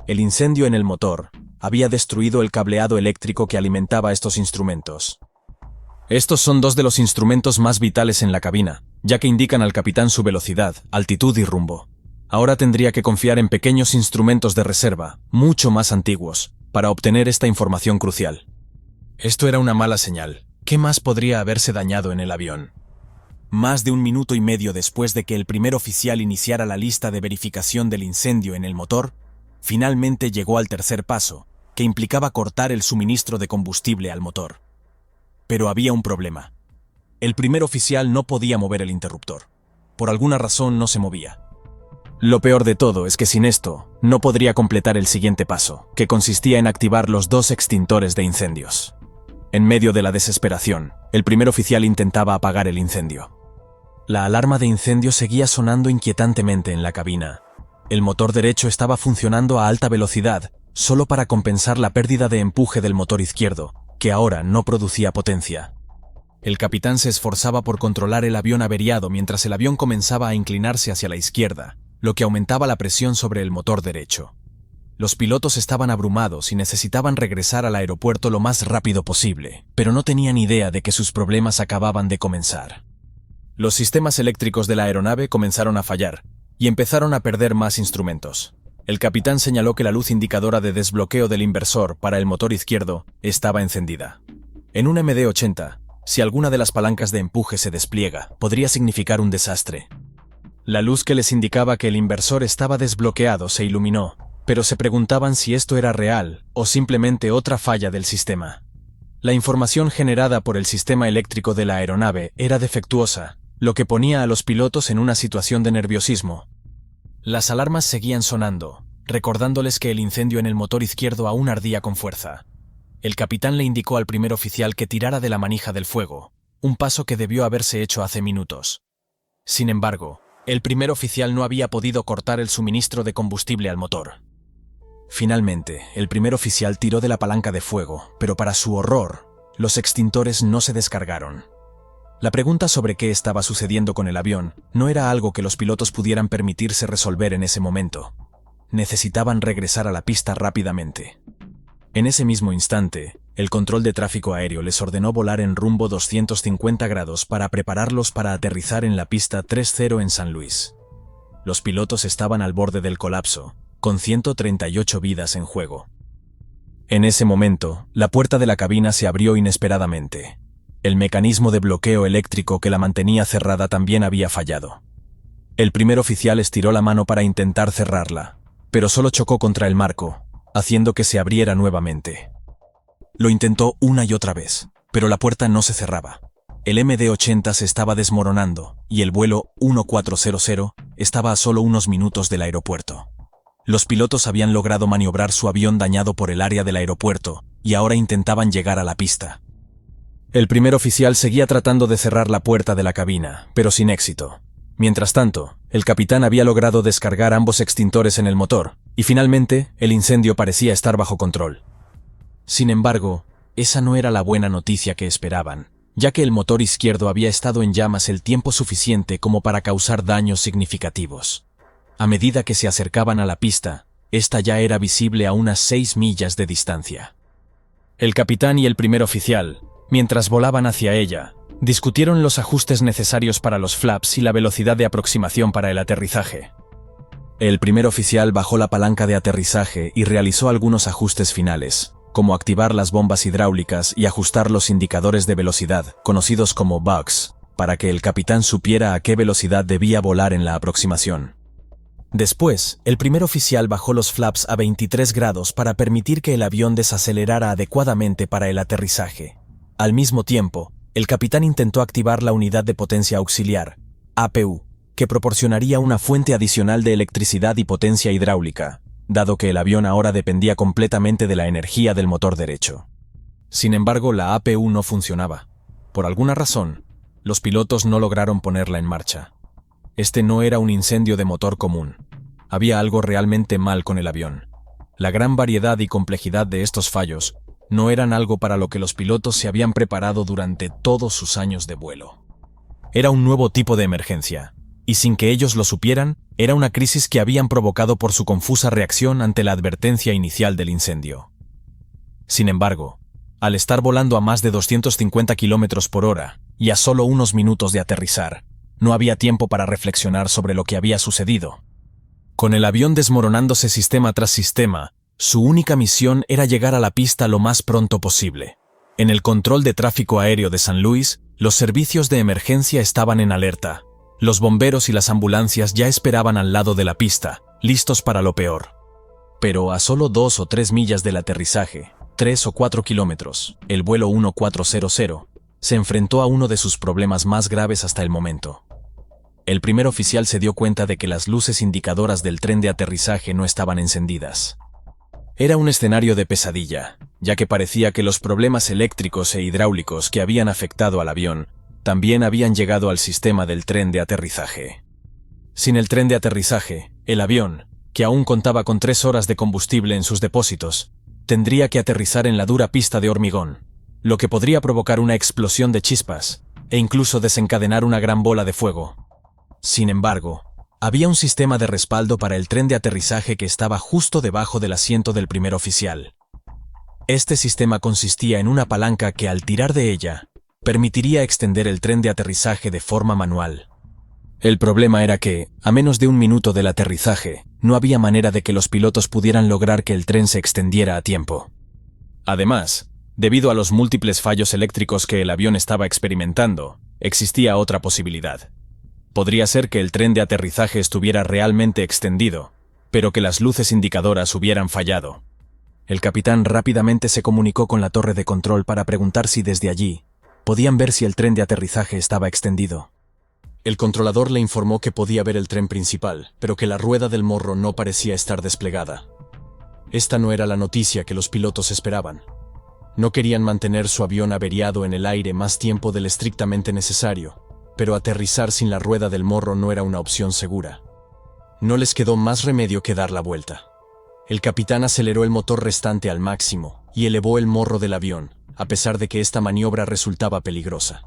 El incendio en el motor había destruido el cableado eléctrico que alimentaba estos instrumentos. Estos son 2 de los instrumentos más vitales en la cabina, ya que indican al capitán su velocidad, altitud y rumbo. Ahora tendría que confiar en pequeños instrumentos de reserva, mucho más antiguos, para obtener esta información crucial. Esto era una mala señal. ¿Qué más podría haberse dañado en el avión? Más de 1 minuto y medio después de que el primer oficial iniciara la lista de verificación del incendio en el motor, finalmente llegó al tercer paso, que implicaba cortar el suministro de combustible al motor. Pero había un problema. El primer oficial no podía mover el interruptor. Por alguna razón no se movía. Lo peor de todo es que sin esto, no podría completar el siguiente paso, que consistía en activar los 2 extintores de incendios. En medio de la desesperación, el primer oficial intentaba apagar el incendio. La alarma de incendio seguía sonando inquietantemente en la cabina. El motor derecho estaba funcionando a alta velocidad, solo para compensar la pérdida de empuje del motor izquierdo, que ahora no producía potencia. El capitán se esforzaba por controlar el avión averiado mientras el avión comenzaba a inclinarse hacia la izquierda, lo que aumentaba la presión sobre el motor derecho. Los pilotos estaban abrumados y necesitaban regresar al aeropuerto lo más rápido posible, pero no tenían idea de que sus problemas acababan de comenzar. Los sistemas eléctricos de la aeronave comenzaron a fallar, y empezaron a perder más instrumentos. El capitán señaló que la luz indicadora de desbloqueo del inversor para el motor izquierdo estaba encendida. En un MD-80, si alguna de las palancas de empuje se despliega, podría significar un desastre. La luz que les indicaba que el inversor estaba desbloqueado se iluminó, pero se preguntaban si esto era real o simplemente otra falla del sistema. La información generada por el sistema eléctrico de la aeronave era defectuosa, lo que ponía a los pilotos en una situación de nerviosismo. Las alarmas seguían sonando, recordándoles que el incendio en el motor izquierdo aún ardía con fuerza. El capitán le indicó al primer oficial que tirara de la manija del fuego, un paso que debió haberse hecho hace minutos. Sin embargo, el primer oficial no había podido cortar el suministro de combustible al motor. Finalmente, el primer oficial tiró de la palanca de fuego, pero para su horror, los extintores no se descargaron. La pregunta sobre qué estaba sucediendo con el avión no era algo que los pilotos pudieran permitirse resolver en ese momento. Necesitaban regresar a la pista rápidamente. En ese mismo instante, el control de tráfico aéreo les ordenó volar en rumbo 250 grados para prepararlos para aterrizar en la pista 30 en San Luis. Los pilotos estaban al borde del colapso, con 138 vidas en juego. En ese momento, la puerta de la cabina se abrió inesperadamente. El mecanismo de bloqueo eléctrico que la mantenía cerrada también había fallado. El primer oficial estiró la mano para intentar cerrarla, pero solo chocó contra el marco, haciendo que se abriera nuevamente. Lo intentó una y otra vez, pero la puerta no se cerraba. El MD-80 se estaba desmoronando y el vuelo 1400 estaba a solo unos minutos del aeropuerto. Los pilotos habían logrado maniobrar su avión dañado por el área del aeropuerto y ahora intentaban llegar a la pista. El primer oficial seguía tratando de cerrar la puerta de la cabina, pero sin éxito. Mientras tanto, el capitán había logrado descargar ambos extintores en el motor, y finalmente, el incendio parecía estar bajo control. Sin embargo, esa no era la buena noticia que esperaban, ya que el motor izquierdo había estado en llamas el tiempo suficiente como para causar daños significativos. A medida que se acercaban a la pista, esta ya era visible a unas 6 millas de distancia. El capitán y el primer oficial, mientras volaban hacia ella, discutieron los ajustes necesarios para los flaps y la velocidad de aproximación para el aterrizaje. El primer oficial bajó la palanca de aterrizaje y realizó algunos ajustes finales, como activar las bombas hidráulicas y ajustar los indicadores de velocidad, conocidos como bugs, para que el capitán supiera a qué velocidad debía volar en la aproximación. Después, el primer oficial bajó los flaps a 23 grados para permitir que el avión desacelerara adecuadamente para el aterrizaje. Al mismo tiempo, el capitán intentó activar la unidad de potencia auxiliar, APU, que proporcionaría una fuente adicional de electricidad y potencia hidráulica, dado que el avión ahora dependía completamente de la energía del motor derecho. Sin embargo, la APU no funcionaba. Por alguna razón, los pilotos no lograron ponerla en marcha. Este no era un incendio de motor común. Había algo realmente mal con el avión. La gran variedad y complejidad de estos fallos no eran algo para lo que los pilotos se habían preparado durante todos sus años de vuelo. Era un nuevo tipo de emergencia, y sin que ellos lo supieran, era una crisis que habían provocado por su confusa reacción ante la advertencia inicial del incendio. Sin embargo, al estar volando a más de 250 km por hora y a solo unos minutos de aterrizar, no había tiempo para reflexionar sobre lo que había sucedido. Con el avión desmoronándose sistema tras sistema, su única misión era llegar a la pista lo más pronto posible. En el control de tráfico aéreo de San Luis, los servicios de emergencia estaban en alerta. Los bomberos y las ambulancias ya esperaban al lado de la pista, listos para lo peor. Pero a solo 2 o 3 millas del aterrizaje, 3 o 4 kilómetros, el vuelo 1400 se enfrentó a uno de sus problemas más graves hasta el momento. El primer oficial se dio cuenta de que las luces indicadoras del tren de aterrizaje no estaban encendidas. Era un escenario de pesadilla, ya que parecía que los problemas eléctricos e hidráulicos que habían afectado al avión también habían llegado al sistema del tren de aterrizaje. Sin el tren de aterrizaje, el avión, que aún contaba con 3 horas de combustible en sus depósitos, tendría que aterrizar en la dura pista de hormigón, lo que podría provocar una explosión de chispas e incluso desencadenar una gran bola de fuego. Sin embargo, había un sistema de respaldo para el tren de aterrizaje que estaba justo debajo del asiento del primer oficial. Este sistema consistía en una palanca que, al tirar de ella, permitiría extender el tren de aterrizaje de forma manual. El problema era que, a menos de un minuto del aterrizaje, no había manera de que los pilotos pudieran lograr que el tren se extendiera a tiempo. Además, debido a los múltiples fallos eléctricos que el avión estaba experimentando, existía otra posibilidad. Podría ser que el tren de aterrizaje estuviera realmente extendido, pero que las luces indicadoras hubieran fallado. El capitán rápidamente se comunicó con la torre de control para preguntar si desde allí podían ver si el tren de aterrizaje estaba extendido. El controlador le informó que podía ver el tren principal, pero que la rueda del morro no parecía estar desplegada. Esta no era la noticia que los pilotos esperaban. No querían mantener su avión averiado en el aire más tiempo del estrictamente necesario, pero aterrizar sin la rueda del morro no era una opción segura. No les quedó más remedio que dar la vuelta. El capitán aceleró el motor restante al máximo y elevó el morro del avión, a pesar de que esta maniobra resultaba peligrosa.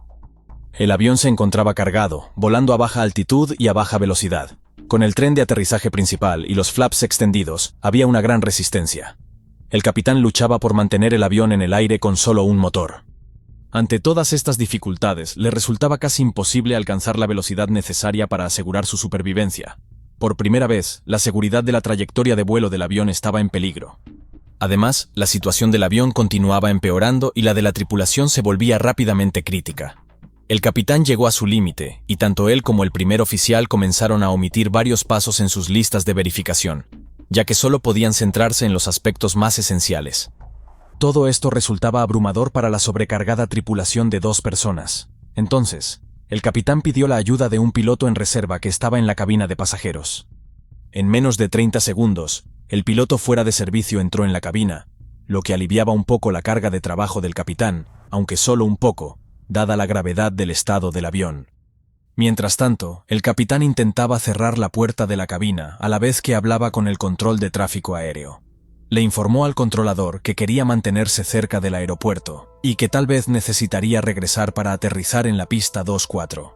El avión se encontraba cargado, volando a baja altitud y a baja velocidad. Con el tren de aterrizaje principal y los flaps extendidos, había una gran resistencia. El capitán luchaba por mantener el avión en el aire con solo un motor. Ante todas estas dificultades, le resultaba casi imposible alcanzar la velocidad necesaria para asegurar su supervivencia. Por primera vez, la seguridad de la trayectoria de vuelo del avión estaba en peligro. Además, la situación del avión continuaba empeorando y la de la tripulación se volvía rápidamente crítica. El capitán llegó a su límite, y tanto él como el primer oficial comenzaron a omitir varios pasos en sus listas de verificación, ya que solo podían centrarse en los aspectos más esenciales. Todo esto resultaba abrumador para la sobrecargada tripulación de 2 personas. Entonces, el capitán pidió la ayuda de un piloto en reserva que estaba en la cabina de pasajeros. En menos de 30 segundos, el piloto fuera de servicio entró en la cabina, lo que aliviaba un poco la carga de trabajo del capitán, aunque solo un poco, dada la gravedad del estado del avión. Mientras tanto, el capitán intentaba cerrar la puerta de la cabina a la vez que hablaba con el control de tráfico aéreo. Le informó al controlador que quería mantenerse cerca del aeropuerto y que tal vez necesitaría regresar para aterrizar en la pista 24.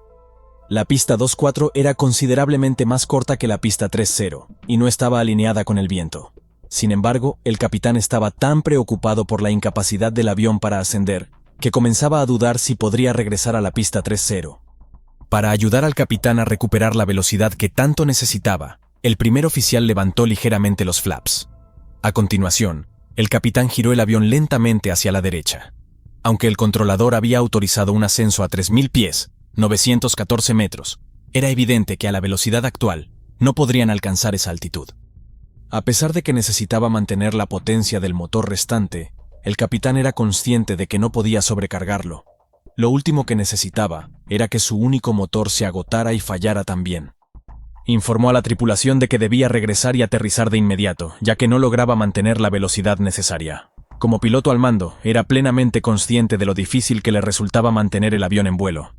La pista 24 era considerablemente más corta que la pista 30 y no estaba alineada con el viento. Sin embargo, el capitán estaba tan preocupado por la incapacidad del avión para ascender que comenzaba a dudar si podría regresar a la pista 30. Para ayudar al capitán a recuperar la velocidad que tanto necesitaba, el primer oficial levantó ligeramente los flaps. A continuación, el capitán giró el avión lentamente hacia la derecha. Aunque el controlador había autorizado un ascenso a 3.000 pies, 914 metros, era evidente que a la velocidad actual no podrían alcanzar esa altitud. A pesar de que necesitaba mantener la potencia del motor restante, el capitán era consciente de que no podía sobrecargarlo. Lo último que necesitaba era que su único motor se agotara y fallara también. Informó a la tripulación de que debía regresar y aterrizar de inmediato, ya que no lograba mantener la velocidad necesaria. Como piloto al mando, era plenamente consciente de lo difícil que le resultaba mantener el avión en vuelo.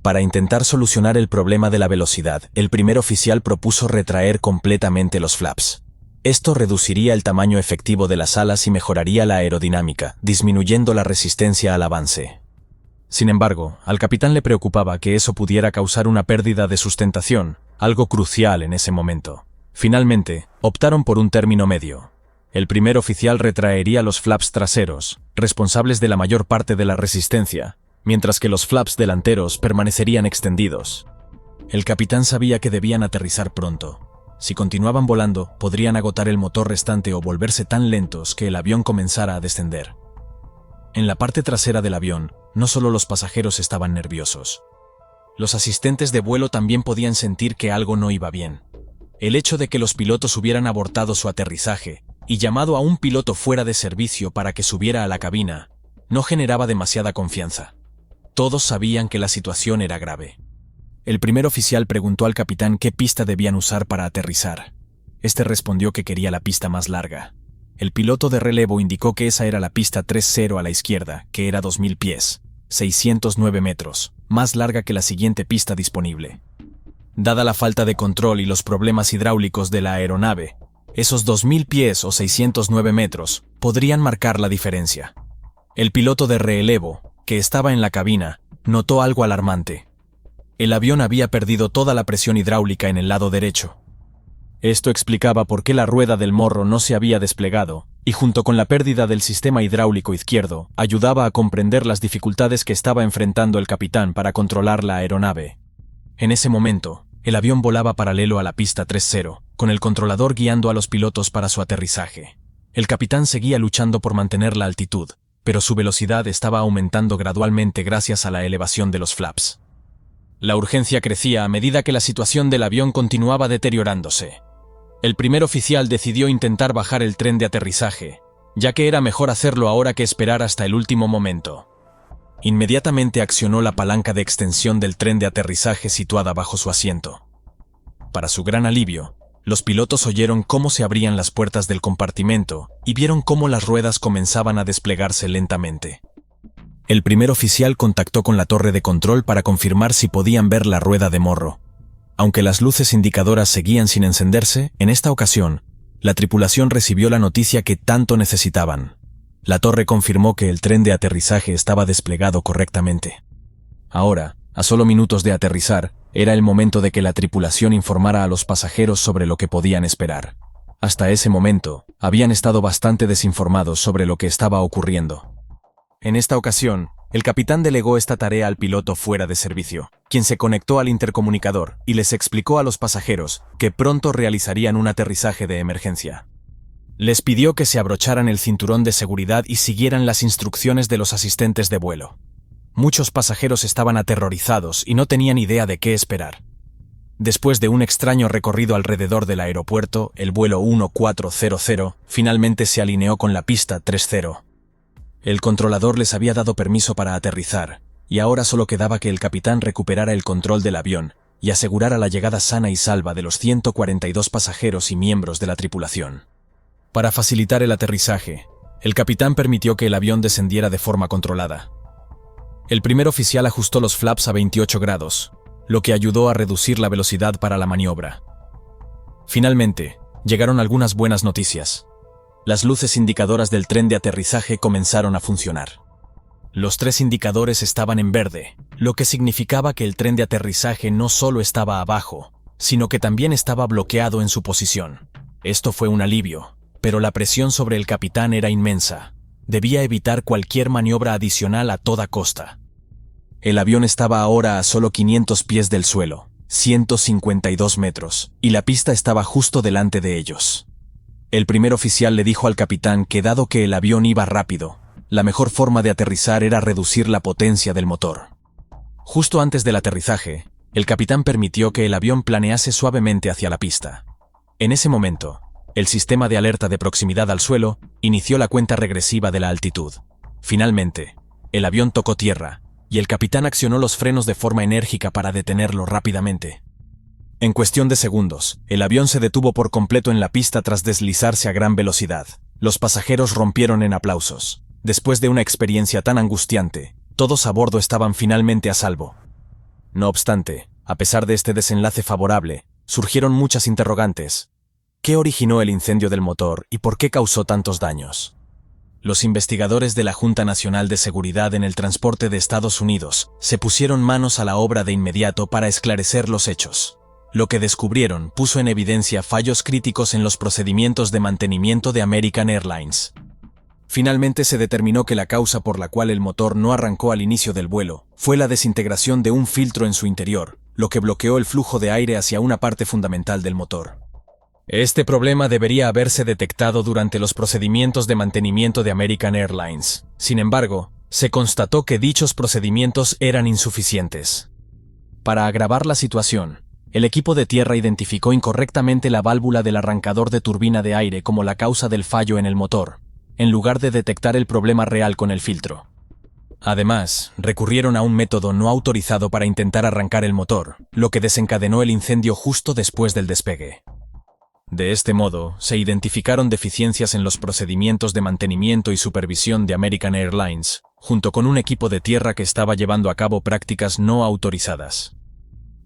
Para intentar solucionar el problema de la velocidad, el primer oficial propuso retraer completamente los flaps. Esto reduciría el tamaño efectivo de las alas y mejoraría la aerodinámica, disminuyendo la resistencia al avance. Sin embargo, al capitán le preocupaba que eso pudiera causar una pérdida de sustentación, algo crucial en ese momento. Finalmente, optaron por un término medio. El primer oficial retraería los flaps traseros, responsables de la mayor parte de la resistencia, mientras que los flaps delanteros permanecerían extendidos. El capitán sabía que debían aterrizar pronto. Si continuaban volando, podrían agotar el motor restante o volverse tan lentos que el avión comenzara a descender. En la parte trasera del avión, no solo los pasajeros estaban nerviosos. Los asistentes de vuelo también podían sentir que algo no iba bien. El hecho de que los pilotos hubieran abortado su aterrizaje y llamado a un piloto fuera de servicio para que subiera a la cabina no generaba demasiada confianza. Todos sabían que la situación era grave. El primer oficial preguntó al capitán qué pista debían usar para aterrizar. Este respondió que quería la pista más larga. El piloto de relevo indicó que esa era la pista 30 a la izquierda, que era 2.000 pies, 609 metros, más larga que la siguiente pista disponible. Dada la falta de control y los problemas hidráulicos de la aeronave, esos 2.000 pies o 609 metros podrían marcar la diferencia. El piloto de relevo, que estaba en la cabina, notó algo alarmante. El avión había perdido toda la presión hidráulica en el lado derecho. Esto explicaba por qué la rueda del morro no se había desplegado, y junto con la pérdida del sistema hidráulico izquierdo, ayudaba a comprender las dificultades que estaba enfrentando el capitán para controlar la aeronave. En ese momento, el avión volaba paralelo a la pista 30, con el controlador guiando a los pilotos para su aterrizaje. El capitán seguía luchando por mantener la altitud, pero su velocidad estaba aumentando gradualmente gracias a la elevación de los flaps. La urgencia crecía a medida que la situación del avión continuaba deteriorándose. El primer oficial decidió intentar bajar el tren de aterrizaje, ya que era mejor hacerlo ahora que esperar hasta el último momento. Inmediatamente accionó la palanca de extensión del tren de aterrizaje situada bajo su asiento. Para su gran alivio, los pilotos oyeron cómo se abrían las puertas del compartimento y vieron cómo las ruedas comenzaban a desplegarse lentamente. El primer oficial contactó con la torre de control para confirmar si podían ver la rueda de morro. Aunque las luces indicadoras seguían sin encenderse, en esta ocasión, la tripulación recibió la noticia que tanto necesitaban. La torre confirmó que el tren de aterrizaje estaba desplegado correctamente. Ahora, a solo minutos de aterrizar, era el momento de que la tripulación informara a los pasajeros sobre lo que podían esperar. Hasta ese momento, habían estado bastante desinformados sobre lo que estaba ocurriendo. En esta ocasión, el capitán delegó esta tarea al piloto fuera de servicio, quien se conectó al intercomunicador y les explicó a los pasajeros que pronto realizarían un aterrizaje de emergencia. Les pidió que se abrocharan el cinturón de seguridad y siguieran las instrucciones de los asistentes de vuelo. Muchos pasajeros estaban aterrorizados y no tenían idea de qué esperar. Después de un extraño recorrido alrededor del aeropuerto, el vuelo 1400 finalmente se alineó con la pista 30. El controlador les había dado permiso para aterrizar, y ahora solo quedaba que el capitán recuperara el control del avión y asegurara la llegada sana y salva de los 142 pasajeros y miembros de la tripulación. Para facilitar el aterrizaje, el capitán permitió que el avión descendiera de forma controlada. El primer oficial ajustó los flaps a 28 grados, lo que ayudó a reducir la velocidad para la maniobra. Finalmente, llegaron algunas buenas noticias. las luces indicadoras del tren de aterrizaje comenzaron a funcionar. Los 3 indicadores estaban en verde, lo que significaba que el tren de aterrizaje no solo estaba abajo, sino que también estaba bloqueado en su posición. Esto fue un alivio, pero la presión sobre el capitán era inmensa. Debía evitar cualquier maniobra adicional a toda costa. El avión estaba ahora a solo 500 pies del suelo, 152 metros, y la pista estaba justo delante de ellos. El primer oficial le dijo al capitán que dado que el avión iba rápido, la mejor forma de aterrizar era reducir la potencia del motor. Justo antes del aterrizaje, el capitán permitió que el avión planease suavemente hacia la pista. En ese momento, el sistema de alerta de proximidad al suelo inició la cuenta regresiva de la altitud. Finalmente, el avión tocó tierra, y el capitán accionó los frenos de forma enérgica para detenerlo rápidamente. En cuestión de segundos, el avión se detuvo por completo en la pista tras deslizarse a gran velocidad. Los pasajeros rompieron en aplausos. Después de una experiencia tan angustiante, todos a bordo estaban finalmente a salvo. No obstante, a pesar de este desenlace favorable, surgieron muchas interrogantes. ¿Qué originó el incendio del motor y por qué causó tantos daños? Los investigadores de la Junta Nacional de Seguridad en el Transporte de Estados Unidos se pusieron manos a la obra de inmediato para esclarecer los hechos. Lo que descubrieron puso en evidencia fallos críticos en los procedimientos de mantenimiento de American Airlines. Finalmente se determinó que la causa por la cual el motor no arrancó al inicio del vuelo fue la desintegración de un filtro en su interior, lo que bloqueó el flujo de aire hacia una parte fundamental del motor. Este problema debería haberse detectado durante los procedimientos de mantenimiento de American Airlines. Sin embargo, se constató que dichos procedimientos eran insuficientes. Para agravar la situación, el equipo de tierra identificó incorrectamente la válvula del arrancador de turbina de aire como la causa del fallo en el motor, en lugar de detectar el problema real con el filtro. Además, recurrieron a un método no autorizado para intentar arrancar el motor, lo que desencadenó el incendio justo después del despegue. De este modo, se identificaron deficiencias en los procedimientos de mantenimiento y supervisión de American Airlines, junto con un equipo de tierra que estaba llevando a cabo prácticas no autorizadas.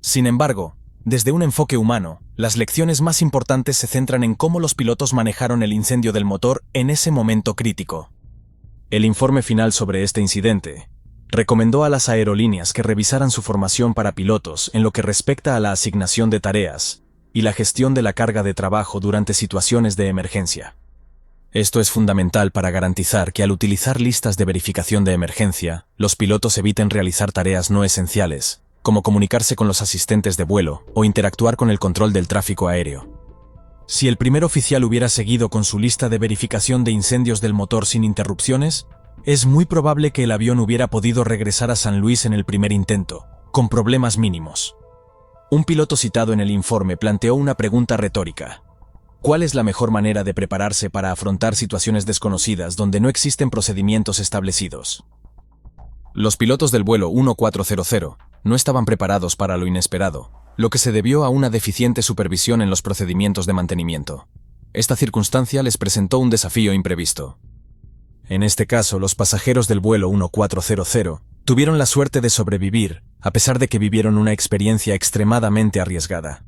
Sin embargo, desde un enfoque humano, las lecciones más importantes se centran en cómo los pilotos manejaron el incendio del motor en ese momento crítico. El informe final sobre este incidente recomendó a las aerolíneas que revisaran su formación para pilotos en lo que respecta a la asignación de tareas y la gestión de la carga de trabajo durante situaciones de emergencia. Esto es fundamental para garantizar que al utilizar listas de verificación de emergencia, los pilotos eviten realizar tareas no esenciales, como comunicarse con los asistentes de vuelo o interactuar con el control del tráfico aéreo. Si el primer oficial hubiera seguido con su lista de verificación de incendios del motor sin interrupciones, es muy probable que el avión hubiera podido regresar a San Luis en el primer intento, con problemas mínimos. Un piloto citado en el informe planteó una pregunta retórica. ¿Cuál es la mejor manera de prepararse para afrontar situaciones desconocidas donde no existen procedimientos establecidos? Los pilotos del vuelo 1400 no estaban preparados para lo inesperado, lo que se debió a una deficiente supervisión en los procedimientos de mantenimiento. Esta circunstancia les presentó un desafío imprevisto. En este caso, los pasajeros del vuelo 1400 tuvieron la suerte de sobrevivir, a pesar de que vivieron una experiencia extremadamente arriesgada.